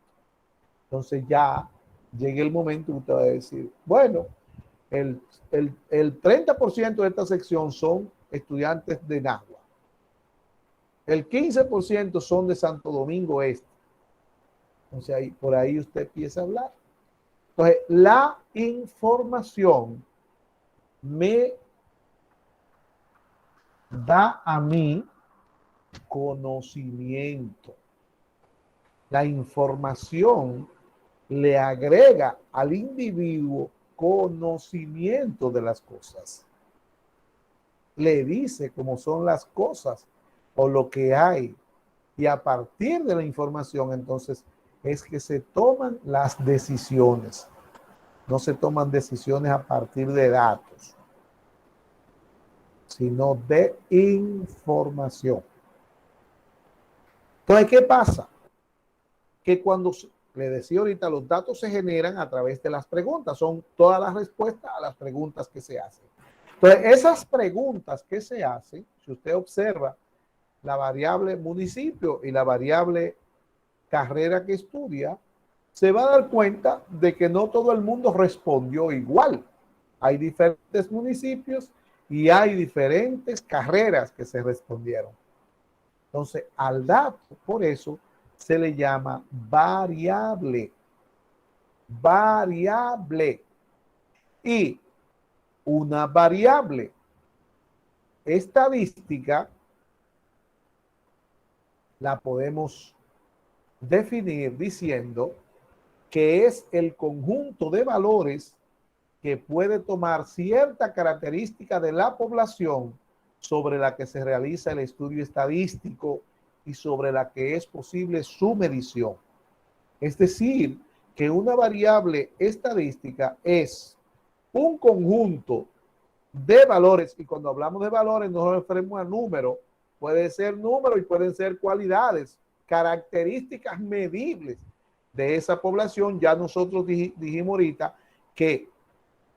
Entonces ya llega el momento que usted va a decir, bueno, el 30% de esta sección son estudiantes de Nagua. El 15% son de Santo Domingo Este. Entonces ahí, por ahí usted empieza a hablar. Entonces, la información me da a mí conocimiento. La información le agrega al individuo conocimiento de las cosas. Le dice cómo son las cosas o lo que hay. Y a partir de la información, entonces, es que se toman las decisiones. No se toman decisiones a partir de datos, sino de información. Entonces, ¿qué pasa? Que cuando, le decía ahorita, los datos se generan a través de las preguntas. Son todas las respuestas a las preguntas que se hacen. Entonces, esas preguntas que se hacen, si usted observa la variable municipio y la variable carrera que estudia, se va a dar cuenta de que no todo el mundo respondió igual. Hay diferentes municipios y hay diferentes carreras que se respondieron. Entonces, al dato, por eso, se le llama variable. Variable. Y una variable estadística la podemos definir diciendo que es el conjunto de valores que puede tomar cierta característica de la población sobre la que se realiza el estudio estadístico y sobre la que es posible su medición. Es decir, que una variable estadística es un conjunto de valores, y cuando hablamos de valores no nos referimos a números, puede ser número y pueden ser cualidades, características medibles de esa población. Ya nosotros dijimos ahorita que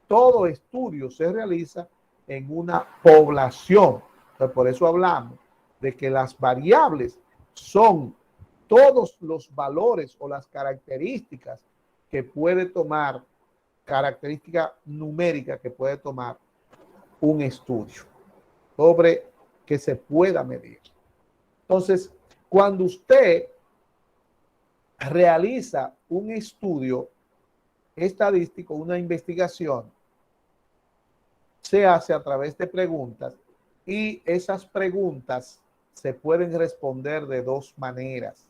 todo estudio se realiza en una población. Entonces, por eso hablamos de que las variables son todos los valores o las características que puede tomar, característica numérica que puede tomar un estudio sobre que se pueda medir. Entonces, Cuando usted realiza un estudio estadístico, una investigación, se hace a través de preguntas y esas preguntas se pueden responder de dos maneras.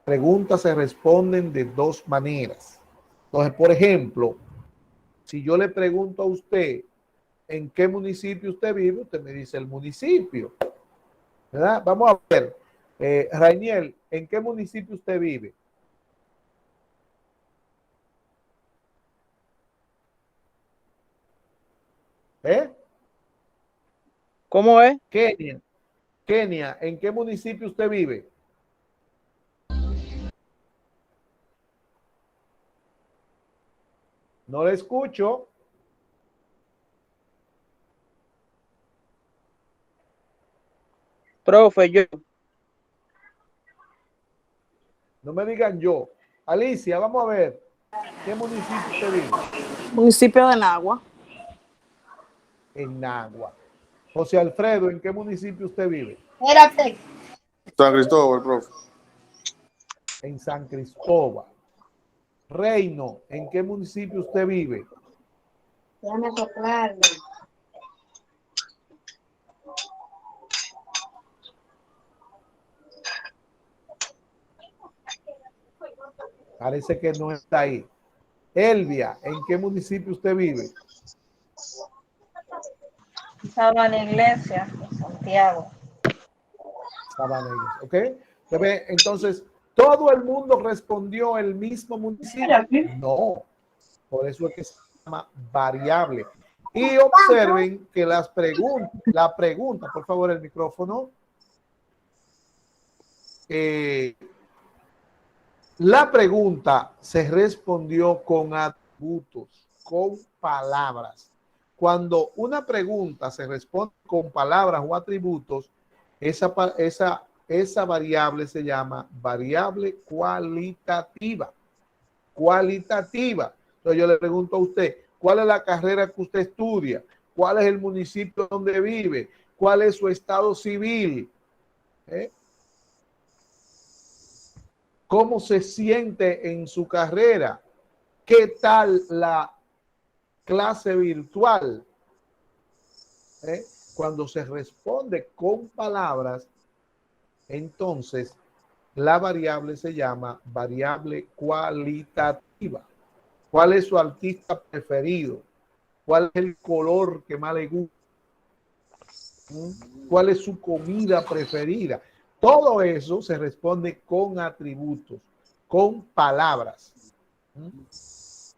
Preguntas se responden de dos maneras. Entonces, por ejemplo, si yo le pregunto a usted en qué municipio usted vive, usted me dice el municipio, ¿verdad? Vamos a ver, Rainiel, ¿en qué municipio usted vive? ¿Cómo es? Kenia, ¿en qué municipio usted vive? No le escucho. Profe, yo. No me digan yo. Alicia, vamos a ver. ¿Qué municipio usted vive? Municipio de Nagua. En Nagua. José Alfredo, ¿en qué municipio usted vive? Espérate. San Cristóbal, profe. En San Cristóbal. Reino, ¿en qué municipio usted vive? Déjame acoplarlo. Parece que no está ahí. Elvia, ¿en qué municipio usted vive? Sabana Iglesia, Santiago. Sabana Iglesia, ¿ok? Entonces, ¿todo el mundo respondió el mismo municipio? No. Por eso es que se llama variable. Y observen que la pregunta, por favor, el micrófono. La pregunta se respondió con atributos, con palabras. Cuando una pregunta se responde con palabras o atributos, esa variable se llama variable cualitativa. Cualitativa. Entonces yo le pregunto a usted, ¿cuál es la carrera que usted estudia? ¿Cuál es el municipio donde vive? ¿Cuál es su estado civil? ¿Cómo se siente en su carrera? ¿Qué tal la clase virtual? Cuando se responde con palabras, entonces la variable se llama variable cualitativa. ¿Cuál es su artista preferido? ¿Cuál es el color que más le gusta? ¿Cuál es su comida preferida? Todo eso se responde con atributos, con palabras. Entonces,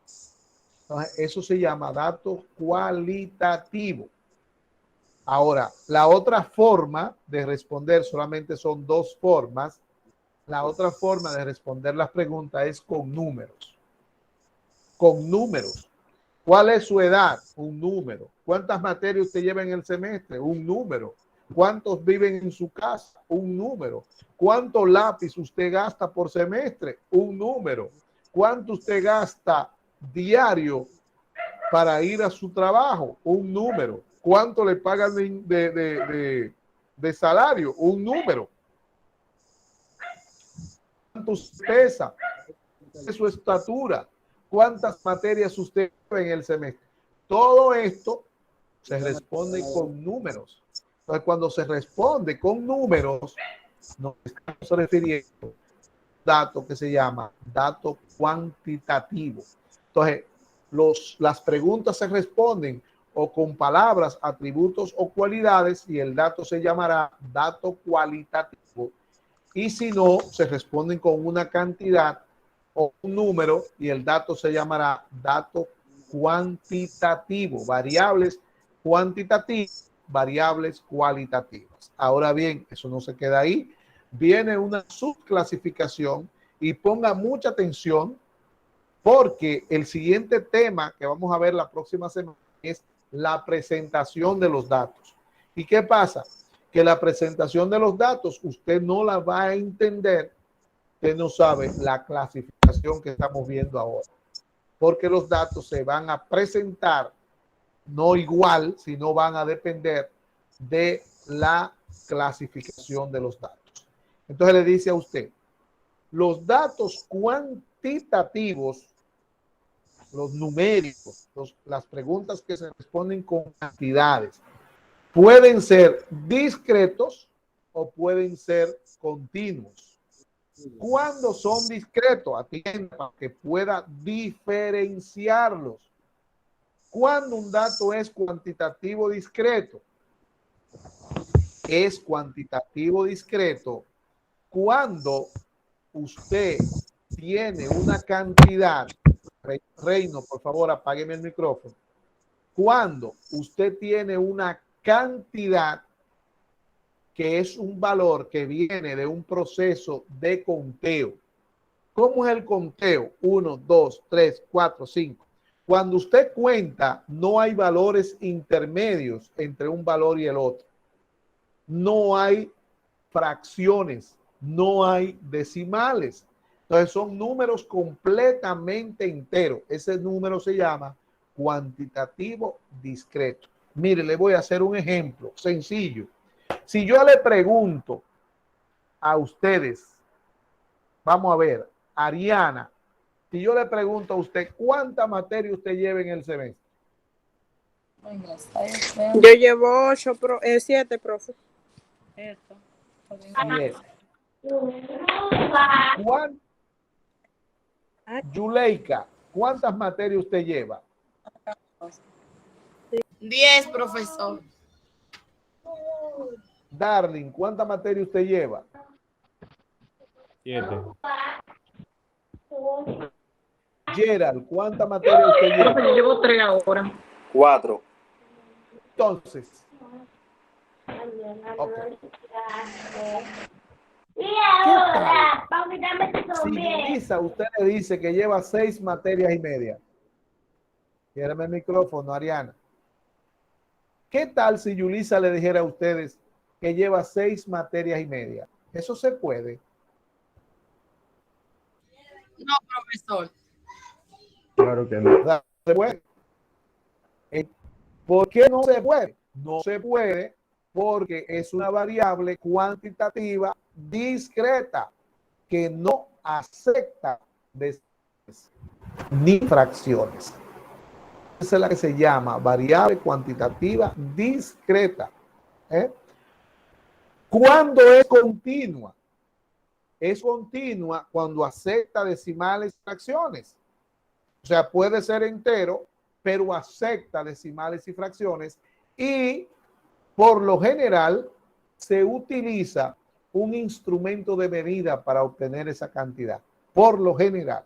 eso se llama dato cualitativo. Ahora, la otra forma de responder, solamente son dos formas. La otra forma de responder las preguntas es con números. Con números. ¿Cuál es su edad? Un número. ¿Cuántas materias usted lleva en el semestre? Un número. ¿Cuántos viven en su casa? Un número. ¿Cuánto lápiz usted gasta por semestre? Un número. ¿Cuánto usted gasta diario para ir a su trabajo? Un número. ¿Cuánto le pagan de salario? Un número. ¿Cuánto pesa? ¿Cuál es su estatura? ¿Cuántas materias usted lleva en el semestre? Todo esto se responde con números. Entonces, cuando se responde con números, nos estamos refiriendo a un dato que se llama dato cuantitativo. Entonces, las preguntas se responden o con palabras, atributos o cualidades y el dato se llamará dato cualitativo. Y si no, se responden con una cantidad o un número y el dato se llamará dato cuantitativo. Variables cuantitativas, variables cualitativas. Ahora bien, eso no se queda ahí. Viene una subclasificación y ponga mucha atención porque el siguiente tema que vamos a ver la próxima semana es la presentación de los datos. ¿Y qué pasa? Que la presentación de los datos usted no la va a entender, usted no sabe la clasificación que estamos viendo ahora, porque los datos se van a presentar no igual, sino van a depender de la clasificación de los datos. Entonces le dice a usted, los datos cuantitativos, los numéricos, las preguntas que se responden con cantidades, pueden ser discretos o pueden ser continuos. Cuando son discretos, atienda para que pueda diferenciarlos. Cuando un dato es cuantitativo discreto, es cuantitativo discreto cuando usted tiene una cantidad. Reino, por favor, apágueme el micrófono. Cuando usted tiene una cantidad que es un valor que viene de un proceso de conteo. ¿Cómo es el conteo? 1, 2, 3, 4, 5. Cuando usted cuenta, no hay valores intermedios entre un valor y el otro. No hay fracciones, no hay decimales. Entonces son números completamente enteros. Ese número se llama cuantitativo discreto. Mire, le voy a hacer un ejemplo sencillo. Si yo le pregunto a ustedes, vamos a ver, Ariana, si yo le pregunto a usted, ¿cuánta materia usted lleva en el semestre? Yo llevo 7, profe. 7. Yuleika, ¿cuántas materias usted lleva? 10, profesor. Darling, ¿cuántas materias usted lleva? 7. Gerald, ¿cuántas materias usted lleva? Yo llevo 3 ahora. 4. Entonces, okay. Si Lisa, usted le dice que lleva 6 materias y media. Quiereme el micrófono, Ariana. ¿Qué tal si Yulisa le dijera a ustedes que lleva 6 materias y media? ¿Eso se puede? No, profesor. Claro que no. ¿Se puede? ¿Por qué no se puede? No se puede porque es una variable cuantitativa discreta que no acepta decimales ni fracciones. Esa es la que se llama variable cuantitativa discreta. ¿Cuándo es continua? Es continua cuando acepta decimales y fracciones. O sea, puede ser entero, pero acepta decimales y fracciones, y por lo general se utiliza un instrumento de medida para obtener esa cantidad. Por lo general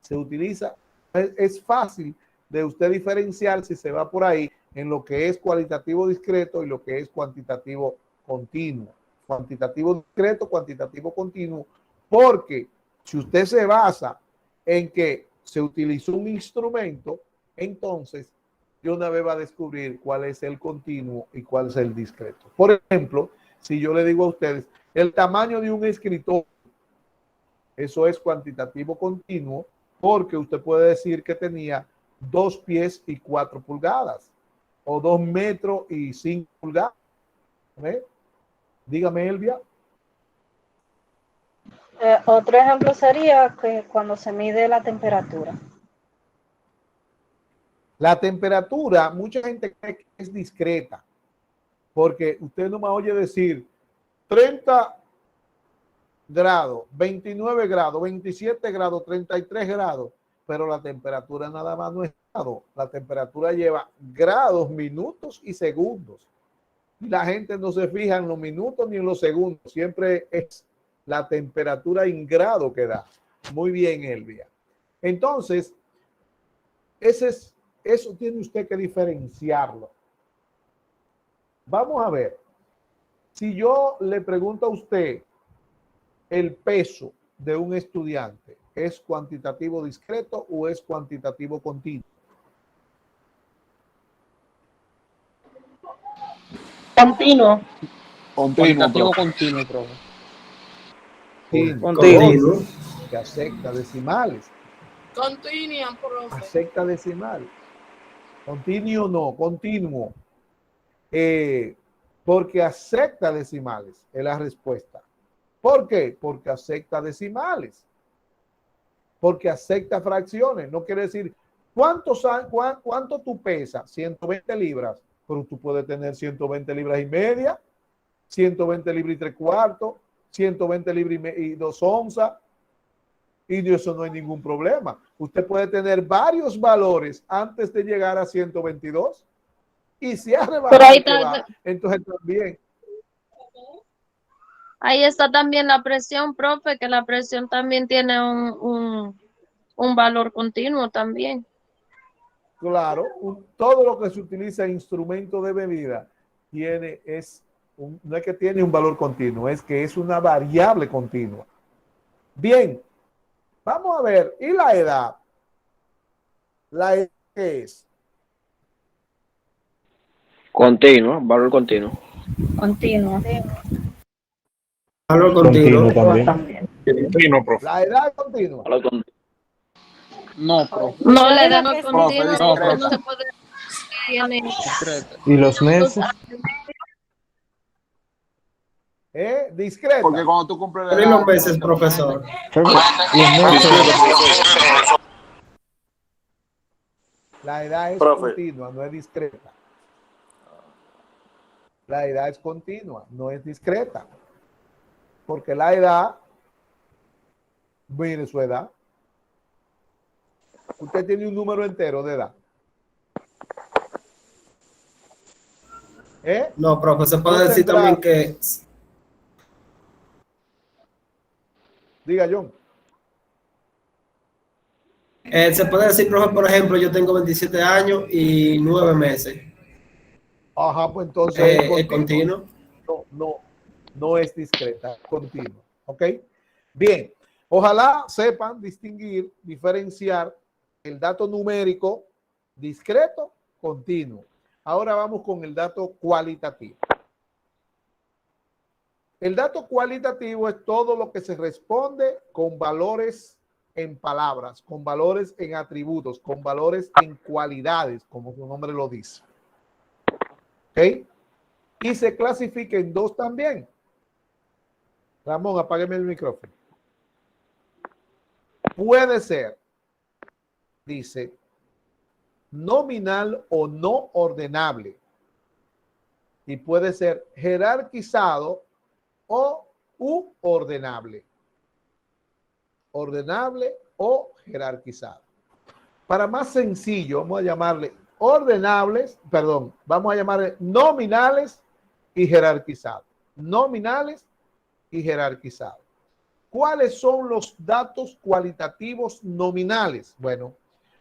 se utiliza, es fácil de usted diferenciar si se va por ahí en lo que es cualitativo discreto y lo que es cuantitativo continuo. Cuantitativo discreto, cuantitativo continuo, porque si usted se basa en que se utilizó un instrumento, entonces de una vez va a descubrir cuál es el continuo y cuál es el discreto. Por ejemplo, si yo le digo a ustedes, el tamaño de un escritorio, eso es cuantitativo continuo, porque usted puede decir que tenía 2 pies y 4 pulgadas, o 2 metros y 5 pulgadas. Dígame, Elvia. Otro ejemplo sería que cuando se mide la temperatura. La temperatura, mucha gente cree que es discreta, porque usted no me oye decir 30 grados, 29 grados, 27 grados, 33 grados, pero la temperatura nada más no es grado. La temperatura lleva grados, minutos y segundos. Y la gente no se fija en los minutos ni en los segundos, siempre es la temperatura en grado que da. Muy bien, Elvia. Entonces, eso tiene usted que diferenciarlo. Vamos a ver. Si yo le pregunto a usted el peso de un estudiante, ¿es cuantitativo discreto o es cuantitativo continuo? Continuo. Cuantitativo continuo, profe. Continuo. Que acepta decimales. Continuo, profe. Acepta decimales. Continuo no, continuo. Porque acepta decimales, es la respuesta. ¿Por qué? Porque acepta decimales, porque acepta fracciones. No quiere decir, ¿cuánto tú pesas? 120 libras, pero tú puedes tener 120 libras y media, 120 libras y 3/4, 120 libras y 2 onzas, y de eso no hay ningún problema. Usted puede tener varios valores antes de llegar a 122, y si ha rebajado que va, entonces también. Ahí está también la presión, profe, que la presión también tiene un valor continuo también. Claro, todo lo que se utiliza en instrumento de medida no es que tiene un valor continuo, es que es una variable continua. Bien, vamos a ver, ¿y la edad? ¿La edad qué es? Continuo, valor continuo. Continuo. Valor Continuo también. Continuo, profe. La edad es continua. No, profe. No, la edad no es continua, No, porque no profe. se puede tiene ¿Y los meses? Discreta. Porque cuando tú cumples la edad, los meses, profesor. La edad es Profe. continua, no es discreta. La edad es continua, no es discreta. Porque la edad, mire su edad. Usted tiene un número entero de edad. No, profe, se puede No decir tendrá- también que Diga, John. se puede decir, profe, por ejemplo, yo tengo 27 años y 9 meses. Ajá, pues entonces ¿Es continuo? No es discreta, es continua. ¿Ok? Bien, ojalá sepan distinguir, diferenciar el dato numérico discreto, continuo. Ahora vamos con el dato cualitativo. El dato cualitativo es todo lo que se responde con valores en palabras, con valores en atributos, con valores en cualidades, como su nombre lo dice. ¿Ok? Y se clasifica en dos también. Ramón, apágueme el micrófono. Puede ser, dice, nominal o no ordenable. Y puede ser jerarquizado o ordenable. Ordenable o jerarquizado. Para más sencillo, vamos a llamarle vamos a llamarle nominales y jerarquizados. Nominales y jerarquizados. ¿Cuáles son los datos cualitativos nominales? Bueno,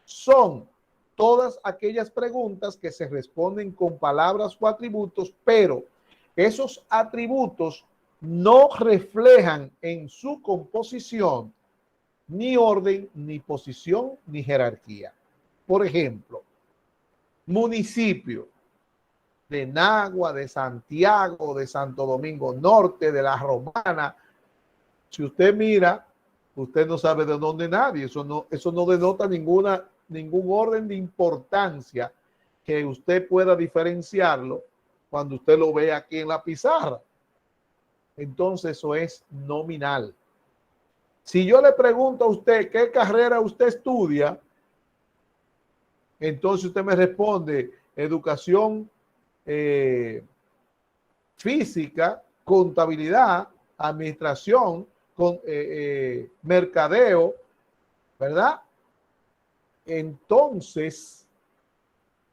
son todas aquellas preguntas que se responden con palabras o atributos, pero esos atributos no reflejan en su composición ni orden, ni posición, ni jerarquía. Por ejemplo, municipio de Nagua, de Santiago, de Santo Domingo Norte, de La Romana. Si usted mira, usted no sabe de dónde nadie. Eso no denota ningún orden de importancia que usted pueda diferenciarlo cuando usted lo ve aquí en la pizarra. Entonces eso es nominal. Si yo le pregunto a usted qué carrera usted estudia, entonces usted me responde educación física, contabilidad, administración, mercadeo, ¿verdad? Entonces,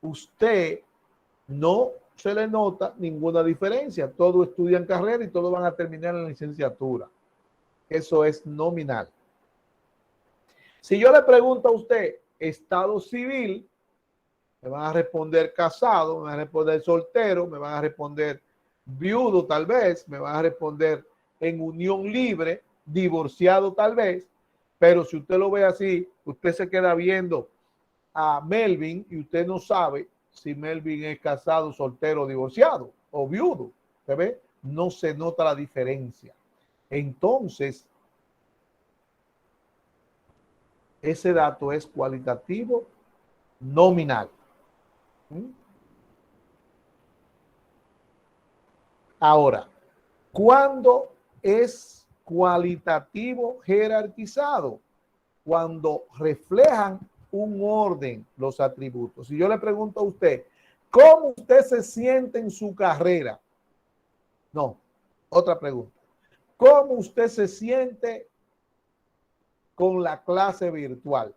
usted no se le nota ninguna diferencia. Todos estudian carrera y todos van a terminar en la licenciatura. Eso es nominal. Si yo le pregunto a usted estado civil, me van a responder casado, me van a responder soltero, me van a responder viudo tal vez, me van a responder en unión libre, divorciado tal vez, pero si usted lo ve así, usted se queda viendo a Melvin y usted no sabe si Melvin es casado, soltero, divorciado o viudo. ¿Se ve? No se nota la diferencia. Entonces, ese dato es cualitativo nominal. Ahora, ¿cuándo es cualitativo jerarquizado, cuando reflejan un orden los atributos. Si yo le pregunto a usted, ¿cómo usted se siente en su carrera? No, otra pregunta. ¿Cómo usted se siente con la clase virtual?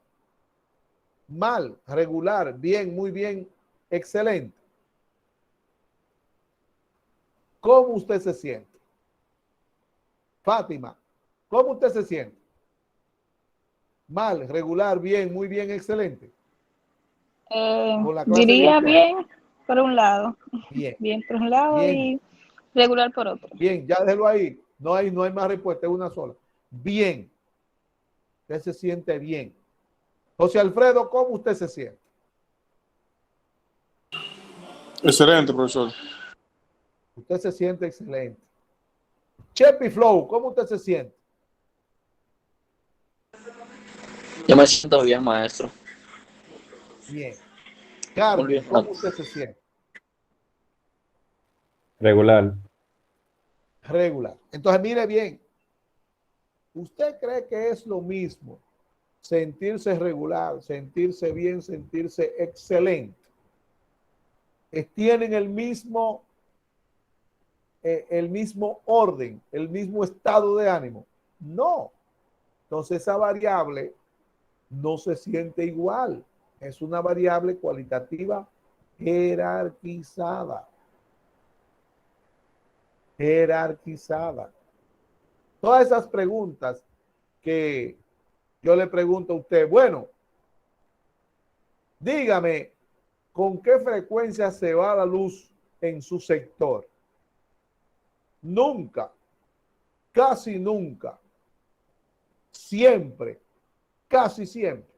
Mal, regular, bien, muy bien, excelente. ¿Cómo usted se siente? Fátima, ¿cómo usted se siente? Mal, regular, bien, muy bien, excelente. Con la clase Diría virtual. bien por un lado. Bien. Bien por un lado Bien. y regular por otro. Bien, ya déjelo ahí. No hay más respuesta, es una sola. Bien. Usted se siente bien. José Alfredo, ¿cómo usted se siente? Excelente, profesor. Usted se siente excelente. Chepi Flow, ¿cómo usted se siente? Yo me siento bien, maestro. Bien. Muy Carlos, bien. ¿cómo usted se siente? Regular. Regular. Entonces, mire bien. ¿Usted cree que es lo mismo sentirse regular, sentirse bien, sentirse excelente? Tienen el mismo orden, el mismo estado de ánimo. No. Entonces esa variable no se siente igual. Es una variable cualitativa jerarquizada. Jerarquizada. Todas esas preguntas que yo le pregunto a usted, bueno, dígame, ¿con qué frecuencia se va la luz en su sector? Nunca, casi nunca, siempre, casi siempre.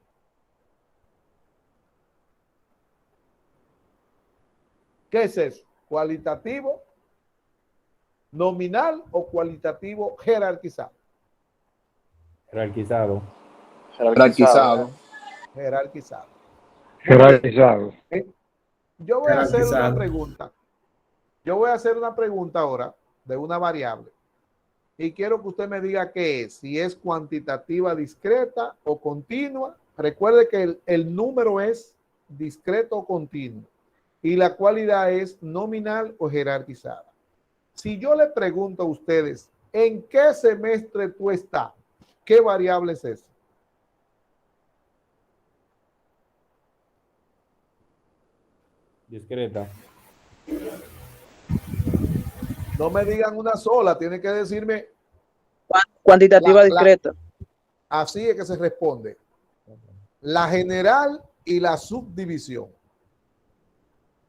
¿Qué es eso? ¿Cualitativo, nominal o cualitativo jerarquizado? Jerarquizado. Jerarquizado. Jerarquizado. Jerarquizado. Yo voy a hacer una pregunta. Yo voy a hacer una pregunta ahora de una variable y quiero que usted me diga qué es, si es cuantitativa discreta o continua. Recuerde que el número es discreto o continuo y la cualidad es nominal o jerarquizada. Si yo le pregunto a ustedes, ¿en qué semestre tú estás? ¿Qué variable es esa? Discreta. No me digan una sola, tiene que decirme. Cuantitativa discreta. Así es que se responde. La general y la subdivisión.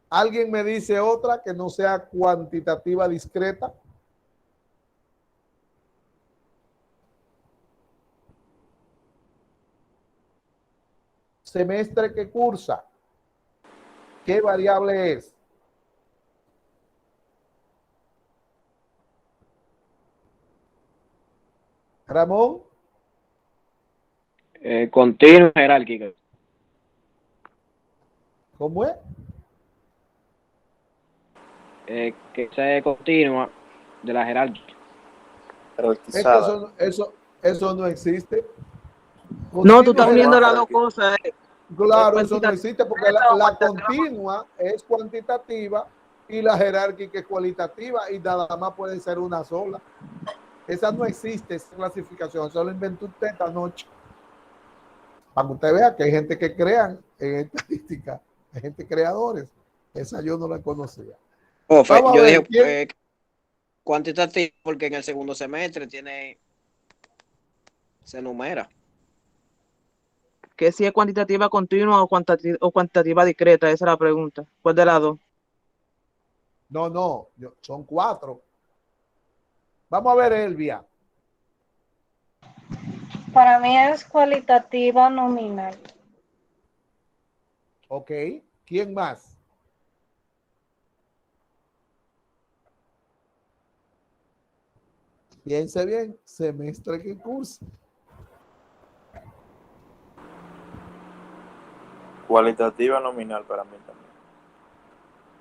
¿Alguien me dice otra que no sea cuantitativa discreta? Semestre que cursa. ¿Qué variable es? Ramón. Continua jerárquica. ¿Cómo es? Que sea continua de la jerárquica. Es que eso no existe. No, tú estás uniendo las dos cosas. Claro, eso no existe porque la continua es cuantitativa y la jerárquica es cualitativa y nada más puede ser una sola. Esa no existe, esa clasificación. Eso lo inventó usted esta noche. Para que usted vea que hay gente que crean en estadística, hay gente creadores. Esa yo no la conocía. Yo dije cuantitativo porque en el segundo semestre se enumera. Que si es cuantitativa continua o cuantitativa discreta, esa es la pregunta. ¿Cuál de las dos? No, son 4. Vamos a ver, Elvia. Para mí es cualitativa nominal. Ok, ¿quién más? Piense bien, semestre que cursa. Cualitativa nominal para mí también.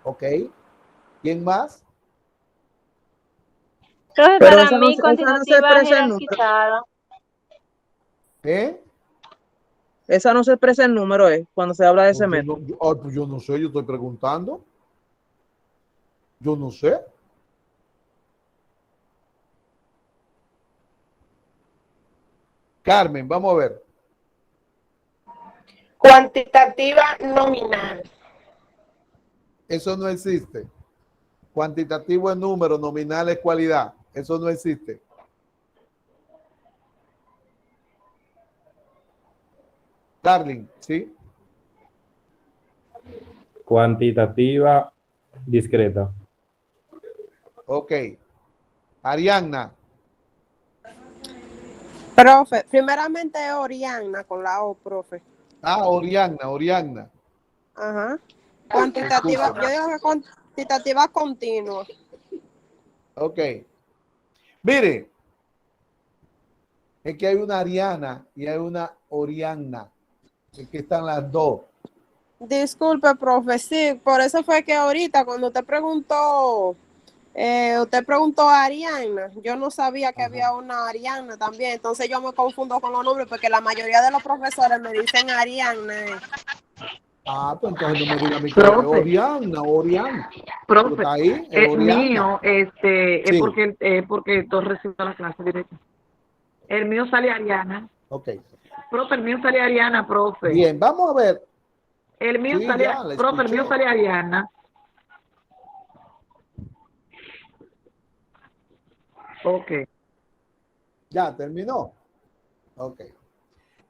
Ok, ¿quién más? Profe, Pero para esa no, mí esa no se cuantitativa expresa en número. jerarquizada. Esa no se expresa en número, cuando se habla de ese No, método. pues yo no sé, yo estoy preguntando. Yo no sé. Carmen, vamos a ver. Cuantitativa nominal. Eso no existe. Cuantitativo es número, nominal es cualidad. Eso no existe. Darling, ¿sí? Cuantitativa discreta. Ok. Arianna. Profe, primeramente es Oriana con la O, profe. Ah, Oriana. Ajá. Cuantitativa, Escúchame. yo digo que cuantitativa continua. Ok. Mire, es que hay una Ariana y hay una Oriana. Es que están las dos. Disculpe, profe, sí, por eso fue que ahorita cuando usted preguntó a Ariana, yo no sabía que había una Ariana también, entonces yo me confundo con los nombres porque la mayoría de los profesores me dicen Ariana. Ah, pues entonces no me diga a mí que es Oriana. Pero Profe, está ahí, es el Oriana. mío, es Sí. porque tú recibes la clase directa. El mío sale Ariana. Ok. Profe, el mío sale Ariana, profe. Bien, vamos a ver. El mío Sí, sale, ya, la profe, el mío escuché. sale Ariana. Ok. Ya, terminó. Ok.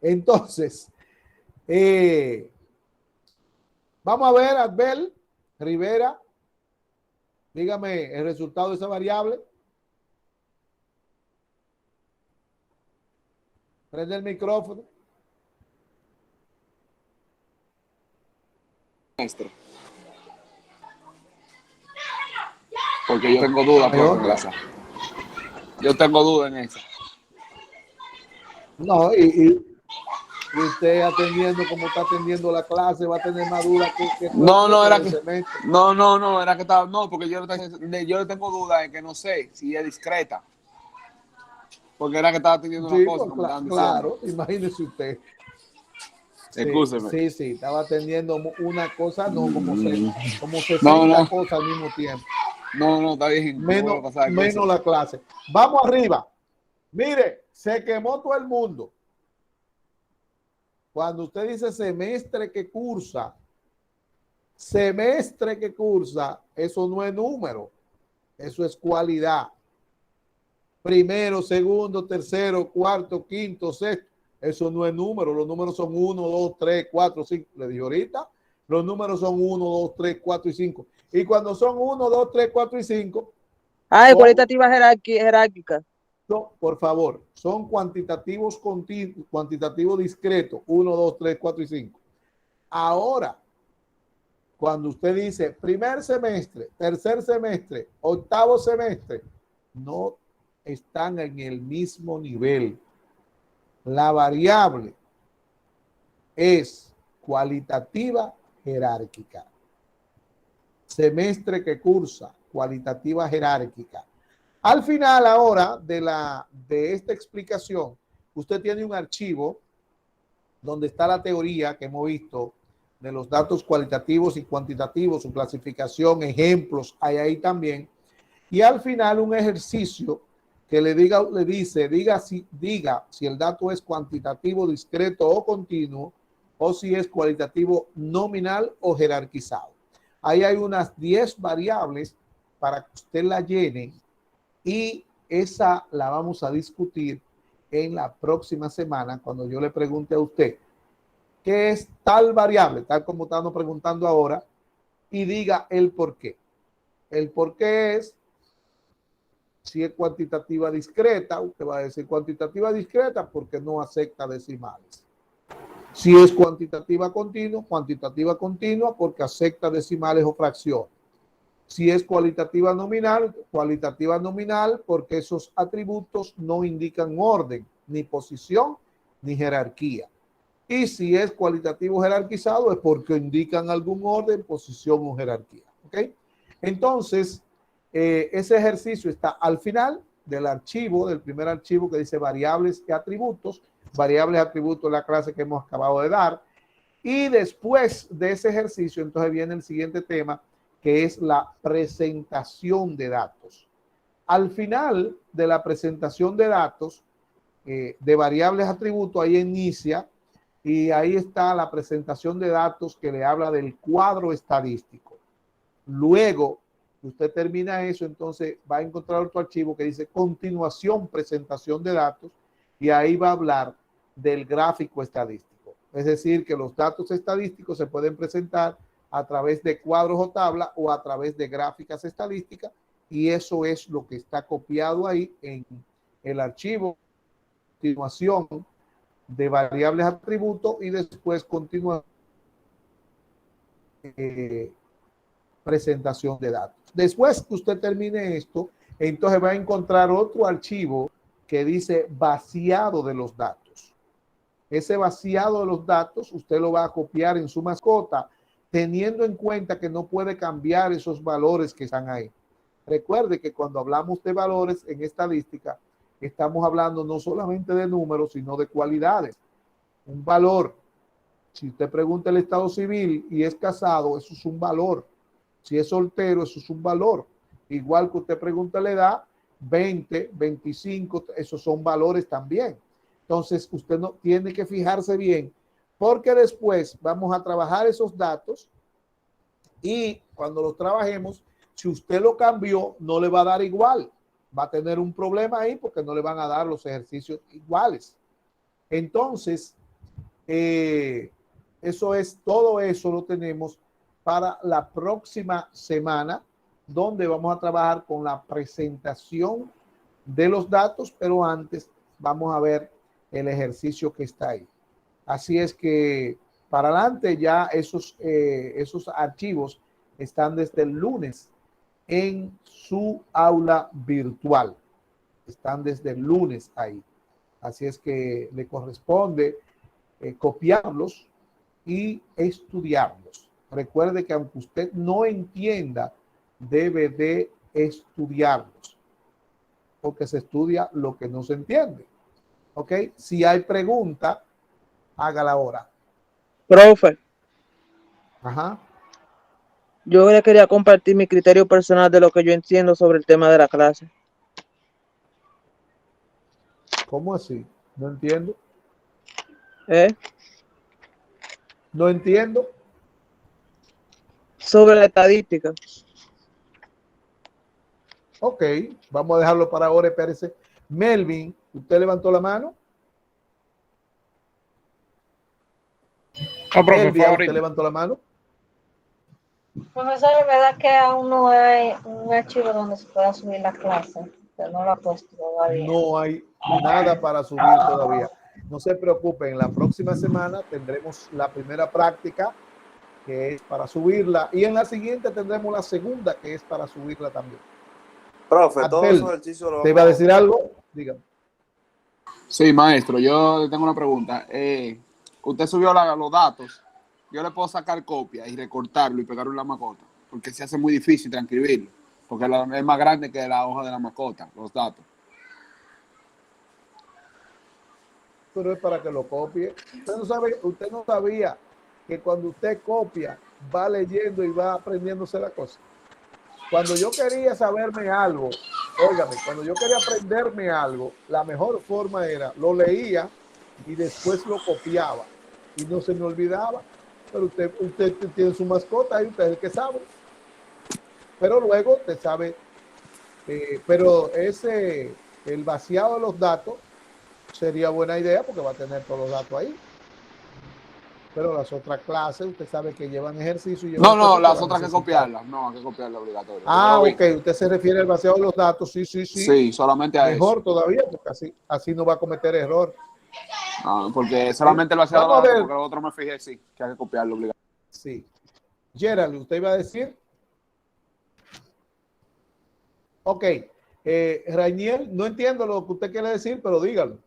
Entonces, vamos a ver, Adbel Rivera. Dígame el resultado de esa variable. Prende el micrófono. Maestro. Porque yo tengo dudas por clase. Yo tengo dudas en eso. No, y usted atendiendo como está atendiendo la clase va a tener más dudas que No, era el que semestre. no, era que estaba, no, porque yo le tengo dudas en que no sé si es discreta. Porque era que estaba atendiendo Sí, una cosa, pues, como estaban claro, diciendo. imagínese usted. Excúseme. Sí, estaba atendiendo una cosa, no, como 60 No. cosas al mismo tiempo. No, está bien. Menos la clase. Vamos arriba. Mire, se quemó todo el mundo. Cuando usted dice semestre que cursa, eso no es número, eso es cualidad. Primero, segundo, tercero, cuarto, quinto, sexto, eso no es número. Los números son 1, 2, 3, 4, 5. Le dije ahorita, los números son 1, 2, 3, 4 y 5. Y cuando son 1, 2, 3, 4 y 5. Cualitativa jerárquica. No, por favor, son cuantitativos continuos, cuantitativo discreto, 1, 2, 3, 4 y 5. Ahora, cuando usted dice primer semestre, tercer semestre, octavo semestre, no están en el mismo nivel. La variable es cualitativa jerárquica. Semestre que cursa, cualitativa jerárquica. Al final ahora de esta explicación, usted tiene un archivo donde está la teoría que hemos visto de los datos cualitativos y cuantitativos, su clasificación, ejemplos, hay ahí también. Y al final un ejercicio que diga si el dato es cuantitativo, discreto o continuo, o si es cualitativo nominal o jerarquizado. Ahí hay unas 10 variables para que usted la llene y esa la vamos a discutir en la próxima semana cuando yo le pregunte a usted qué es tal variable, tal como estamos preguntando ahora, y diga el por qué. El por qué es si es cuantitativa discreta, usted va a decir cuantitativa discreta porque no acepta decimales. Si es cuantitativa continua porque acepta decimales o fracciones. Si es cualitativa nominal porque esos atributos no indican orden, ni posición, ni jerarquía. Y si es cualitativo jerarquizado es porque indican algún orden, posición o jerarquía. ¿Ok? Entonces, ese ejercicio está al final del archivo, del primer archivo que dice variables y atributos. Variables y atributos es la clase que hemos acabado de dar. Y después de ese ejercicio, entonces viene el siguiente tema, que es la presentación de datos. Al final de la presentación de datos, de variables atributos, ahí inicia y ahí está la presentación de datos que le habla del cuadro estadístico. Luego que usted termina eso, entonces va a encontrar otro archivo que dice continuación, presentación de datos, y ahí va a hablar del gráfico estadístico. Es decir, que los datos estadísticos se pueden presentar a través de cuadros o tablas o a través de gráficas estadísticas, y eso es lo que está copiado ahí en el archivo continuación de variables atributos y después continúa presentación de datos. Después que usted termine esto, entonces va a encontrar otro archivo que dice vaciado de los datos. Ese vaciado de los datos usted lo va a copiar en su mascota, teniendo en cuenta que no puede cambiar esos valores que están ahí. Recuerde que cuando hablamos de valores en estadística, estamos hablando no solamente de números, sino de cualidades. Un valor, si usted pregunta el estado civil y es casado, eso es un valor. Si es soltero, eso es un valor. Igual que usted pregunta la edad, 20, 25, esos son valores también. Entonces, usted no tiene que fijarse bien, porque después vamos a trabajar esos datos y cuando los trabajemos, si usted lo cambió, no le va a dar igual. Va a tener un problema ahí porque no le van a dar los ejercicios iguales. Entonces, todo eso lo tenemos para la próxima semana, donde vamos a trabajar con la presentación de los datos, pero antes vamos a ver el ejercicio que está ahí. Así es que para adelante ya esos archivos están desde el lunes en su aula virtual. Están desde el lunes ahí. Así es que le corresponde copiarlos y estudiarlos. Recuerde que aunque usted no entienda, debe de estudiarlos, porque se estudia lo que no se entiende. ¿Ok? Si hay pregunta, hágala ahora. Profe, Ajá. yo le quería compartir mi criterio personal de lo que yo entiendo sobre el tema de la clase. ¿Cómo así? No entiendo. ¿Eh? No entiendo. Sobre la estadística. Ok, vamos a dejarlo para ahora, espérese. Melvin, ¿usted levantó la mano? No, profe, Melvin, ¿usted levantó la mano? Profesor, es verdad que aún no hay un archivo donde se pueda subir la clase. Usted no lo ha puesto todavía. No hay nada para subir todavía. No se preocupen, la próxima semana tendremos la primera práctica, que es para subirla, y en la siguiente tendremos la segunda, que es para subirla también. Profe, todos Abel, esos ejercicios los ¿te iba a decir algo? Dígame. Sí, maestro, yo tengo una pregunta. Usted subió los datos. Yo le puedo sacar copia y recortarlo y pegarlo en la mascota, porque se hace muy difícil transcribirlo, porque es más grande que la hoja de la mascota, los datos. Pero es para que lo copie. Usted no sabía que cuando usted copia, va leyendo y va aprendiéndose la cosa. Cuando yo quería saberme algo, óigame, cuando yo quería aprenderme algo, la mejor forma era, lo leía y después lo copiaba y no se me olvidaba. Pero usted tiene su mascota y usted es el que sabe. Pero luego usted sabe, pero el vaciado de los datos sería buena idea porque va a tener todos los datos ahí. Pero las otras clases, usted sabe que llevan ejercicio. Y llevan No, las otras hay que copiarlas. No, hay que copiarlas obligatorio. Ok, usted se refiere al vaciado de los datos. Sí. Sí, solamente a Mejor eso. todavía, porque así no va a cometer error. Porque solamente el vaciado de Vamos los a datos, ver. porque el otro me fijé, sí, que hay que copiarlo obligatorio. Sí. Gerald, ¿usted iba a decir? Ok. Rainiel, no entiendo lo que usted quiere decir, pero dígalo.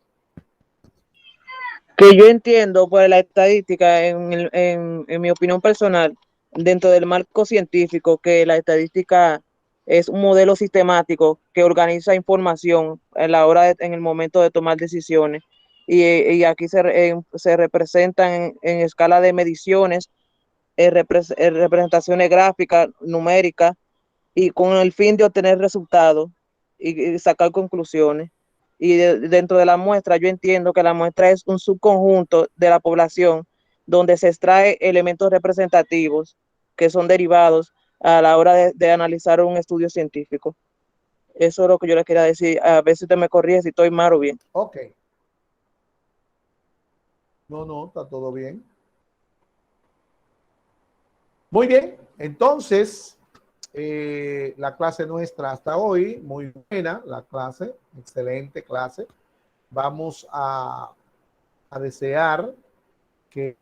Que yo entiendo, pues, la estadística, en mi opinión personal, dentro del marco científico, que la estadística es un modelo sistemático que organiza información en el momento de tomar decisiones. Y aquí se representan en escala de mediciones, representaciones gráficas, numéricas, y con el fin de obtener resultados y sacar conclusiones. Y dentro de la muestra, yo entiendo que la muestra es un subconjunto de la población donde se extrae elementos representativos que son derivados a la hora de analizar un estudio científico. Eso es lo que yo les quería decir. A ver si usted me corrige si estoy mal o bien. Ok. No, está todo bien. Muy bien, entonces, la clase nuestra hasta hoy, muy buena la clase, excelente clase. Vamos a desear que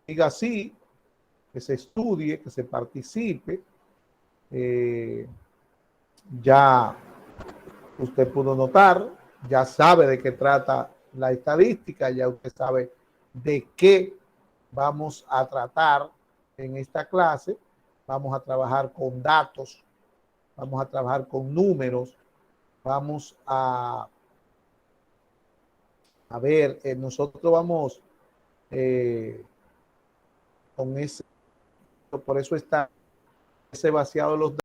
diga así, que se estudie, que se participe. Ya usted pudo notar, ya sabe de qué trata la estadística, ya usted sabe de qué vamos a tratar en esta clase. Vamos a trabajar con datos, vamos a trabajar con números, vamos a ver, nosotros vamos con ese, por eso está ese vaciado de los datos.